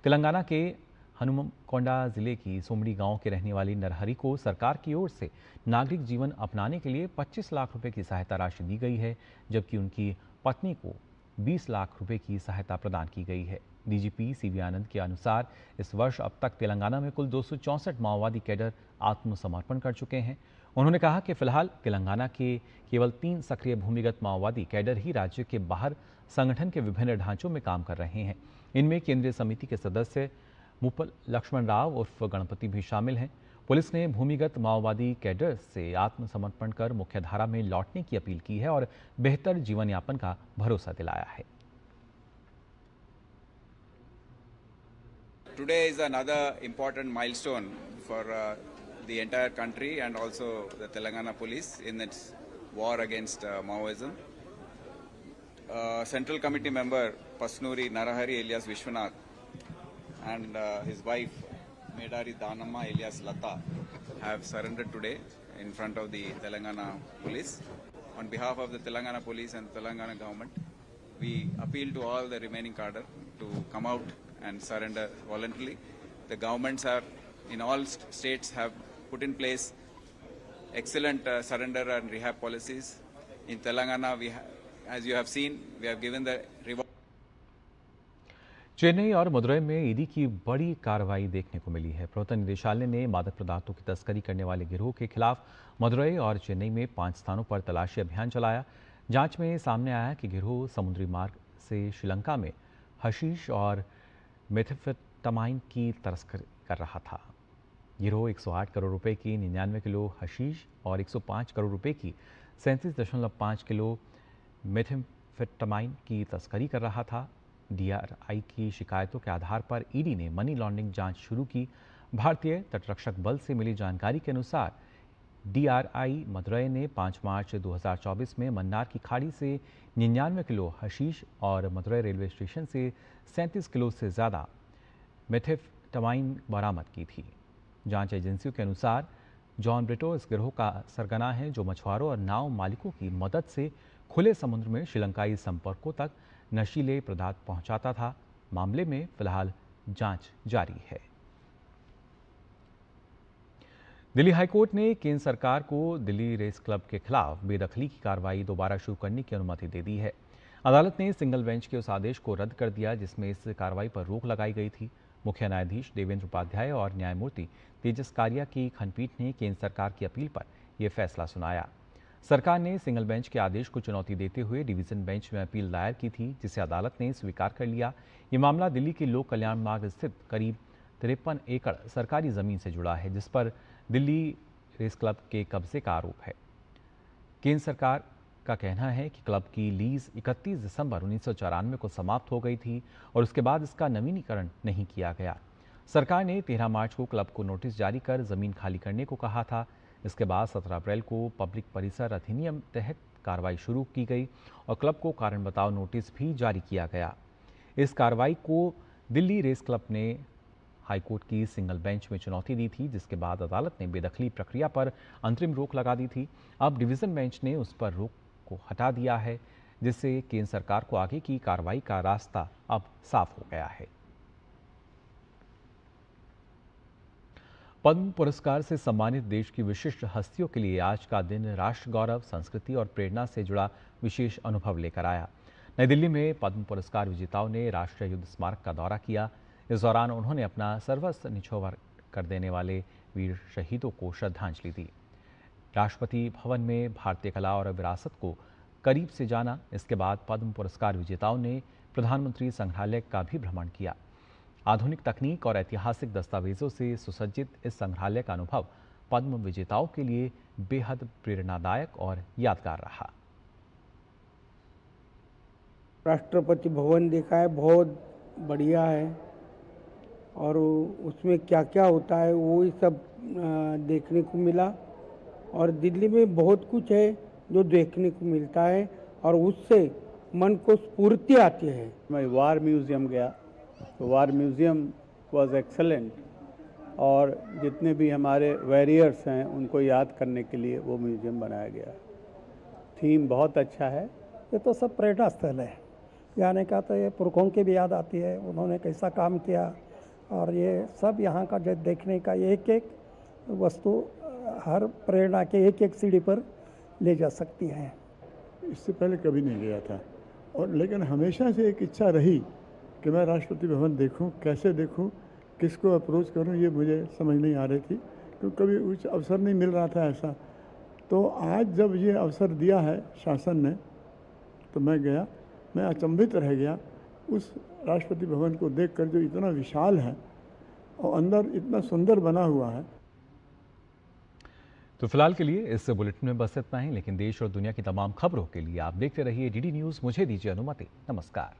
S1: तेलंगाना के हनुमकोंडा जिले की सोमड़ी गांव के रहने वाली नरहरी को सरकार की ओर से नागरिक जीवन अपनाने के लिए 25 लाख रुपए की सहायता राशि दी गई है, जबकि उनकी पत्नी को 20 लाख रुपए की सहायता प्रदान की गई है। डीजीपी सीवी आनंद के अनुसार इस वर्ष अब तक तेलंगाना में कुल 264 माओवादी कैडर आत्मसमर्पण कर चुके हैं। उन्होंने कहा कि फिलहाल तेलंगाना के केवल 3 सक्रिय भूमिगत माओवादी कैडर ही राज्य के बाहर संगठन के विभिन्न ढांचों में काम कर रहे हैं। इनमें केंद्रीय समिति के सदस्य मुपल लक्ष्मण राव उर्फ गणपति भी शामिल हैं। पुलिस ने भूमिगत माओवादी कैडर से आत्मसमर्पण कर मुख्यधारा में लौटने की अपील की है और बेहतर जीवन यापन का भरोसा दिलाया है।
S4: Today is another important milestone for the entire country and also the Telangana police in its war against Maoism. Central Committee member Pasnuri Narahari alias Vishwanath and his wife Medari Danamma alias Lata have surrendered today in front of the Telangana police. On behalf of the Telangana police and Telangana government, we appeal to all the remaining cadre to come out and surrender voluntarily. The governments have, in all states, have put in place excellent surrender and rehab policies. In Telangana, as you have seen, we have given the reward.
S1: Chennai और मदुरई में ED की बड़ी कार्रवाई देखने को मिली है। प्रवर्तन निदेशालय ने मादक पदार्थों की तस्करी करने वाले गिरोह के खिलाफ मदुरई और चेन्नई में 5 स्थानों पर तलाशी अभियान चलाया। जांच में सामने आया कि गिरोह समुद्री मार्ग से श्रीलंका में हशीश और मेथाम्फेटामाइन की तस्करी कर रहा था। गिरोह 108 करोड़ रुपए की 99 किलो हशीश और 105 करोड़ रुपए की 37.5 किलो मेथाम्फेटामाइन की तस्करी कर रहा था। डीआरआई की शिकायतों के आधार पर ईडी ने मनी लॉन्ड्रिंग जांच शुरू की। भारतीय तटरक्षक बल से मिली जानकारी के अनुसार डीआरआई मदुरई ने 5 मार्च 2024 में मन्नार की खाड़ी से 99 किलो हशीश और मदुरई रेलवे स्टेशन से 37 किलो से ज़्यादा मेथाम्फेटामाइन बरामद की थी। जांच एजेंसियों के अनुसार जॉन ब्रिटो इस गिरोह का सरगना है, जो मछुआरों और नाव मालिकों की मदद से खुले समुद्र में श्रीलंकाई संपर्कों तक नशीले पदार्थ पहुंचाता था। मामले में फिलहाल जांच जारी है। दिल्ली हाईकोर्ट ने केंद्र सरकार को दिल्ली रेस क्लब के खिलाफ बेदखली की कार्रवाई दोबारा शुरू करने की अनुमति दे दी है। अदालत ने सिंगल बेंच के उस आदेश को रद्द कर दिया जिसमें इस कार्रवाई पर रोक लगाई गई थी। मुख्य न्यायाधीश देवेंद्र उपाध्याय और न्यायमूर्ति तेजस कारिया की खंडपीठ ने केंद्र सरकार की अपील पर यह फैसला सुनाया। सरकार ने सिंगल बेंच के आदेश को चुनौती देते हुए डिवीजन बेंच में अपील दायर की थी, जिसे अदालत ने स्वीकार कर लिया। ये मामला दिल्ली के लोक कल्याण मार्ग स्थित करीब 53 एकड़ सरकारी जमीन से जुड़ा है, जिस पर दिल्ली रेस क्लब के कब्जे का आरोप है। केंद्र सरकार का कहना है कि क्लब की लीज 31 दिसंबर 1994 को समाप्त हो गई थी और उसके बाद इसका नवीनीकरण नहीं किया गया। सरकार ने 13 मार्च को क्लब को नोटिस जारी कर जमीन खाली करने को कहा था। इसके बाद 17 अप्रैल को पब्लिक परिसर अधिनियम तहत कार्रवाई शुरू की गई और क्लब को कारण बताओ नोटिस भी जारी किया गया। इस कार्रवाई को दिल्ली रेस क्लब ने हाईकोर्ट की सिंगल बेंच में चुनौती दी थी, जिसके बाद अदालत ने बेदखली प्रक्रिया पर अंतरिम रोक लगा दी थी। अब डिवीजन बेंच ने उस पर रोक को हटा दिया है, जिससे केंद्र सरकार को आगे की कार्रवाई का रास्ता अब साफ हो गया है। पद्म पुरस्कार से सम्मानित देश की विशिष्ट हस्तियों के लिए आज का दिन राष्ट्र गौरव, संस्कृति और प्रेरणा से जुड़ा विशेष अनुभव लेकर आया। नई दिल्ली में पद्म पुरस्कार विजेताओं ने राष्ट्रीय युद्ध स्मारक का दौरा किया। इस दौरान उन्होंने अपना सर्वस्व निछावर कर देने वाले वीर शहीदों को श्रद्धांजलि दी। राष्ट्रपति भवन में भारतीय कला और विरासत को करीब से जाना। इसके बाद पद्म पुरस्कार विजेताओं ने प्रधानमंत्री संग्रहालय का भी भ्रमण किया। आधुनिक तकनीक और ऐतिहासिक दस्तावेजों से सुसज्जित इस संग्रहालय का अनुभव पद्म विजेताओं के लिए बेहद प्रेरणादायक और यादगार रहा।
S6: राष्ट्रपति भवन देखा है, बहुत बढ़िया है और उसमें क्या क्या होता है वो ही सब देखने को मिला। और दिल्ली में बहुत कुछ है जो देखने को मिलता है और उससे मन को स्फूर्ति आती है।
S7: मैं वार म्यूज़ियम गया तो वार म्यूज़ियम वाज एक्सेलेंट और जितने भी हमारे वॉरियर्स हैं उनको याद करने के लिए वो म्यूज़ियम बनाया गया। थीम बहुत अच्छा है।
S23: ये तो सब प्रेरणा स्थल है, जाने का तो ये पुरखों की भी याद आती है, उन्होंने कैसा काम किया और ये सब यहाँ का जो देखने का एक एक वस्तु हर प्रेरणा के एक एक सीढ़ी पर ले जा सकती है।
S24: इससे पहले कभी नहीं गया था और लेकिन हमेशा से एक इच्छा रही कि मैं राष्ट्रपति भवन देखूं, कैसे देखूं, किसको अप्रोच करूं, ये मुझे समझ नहीं आ रही थी क्योंकि कभी कुछ अवसर नहीं मिल रहा था ऐसा। तो आज जब ये अवसर दिया है शासन ने तो मैं गया, मैं अचंभित रह गया उस राष्ट्रपति भवन को देखकर जो इतना विशाल है और अंदर इतना सुंदर बना हुआ है।
S1: तो फिलहाल के लिए इस बुलेटिन में बस इतना ही, लेकिन देश और दुनिया की तमाम खबरों के लिए आप देखते रहिए डीडी न्यूज़। मुझे दीजिए अनुमति। नमस्कार।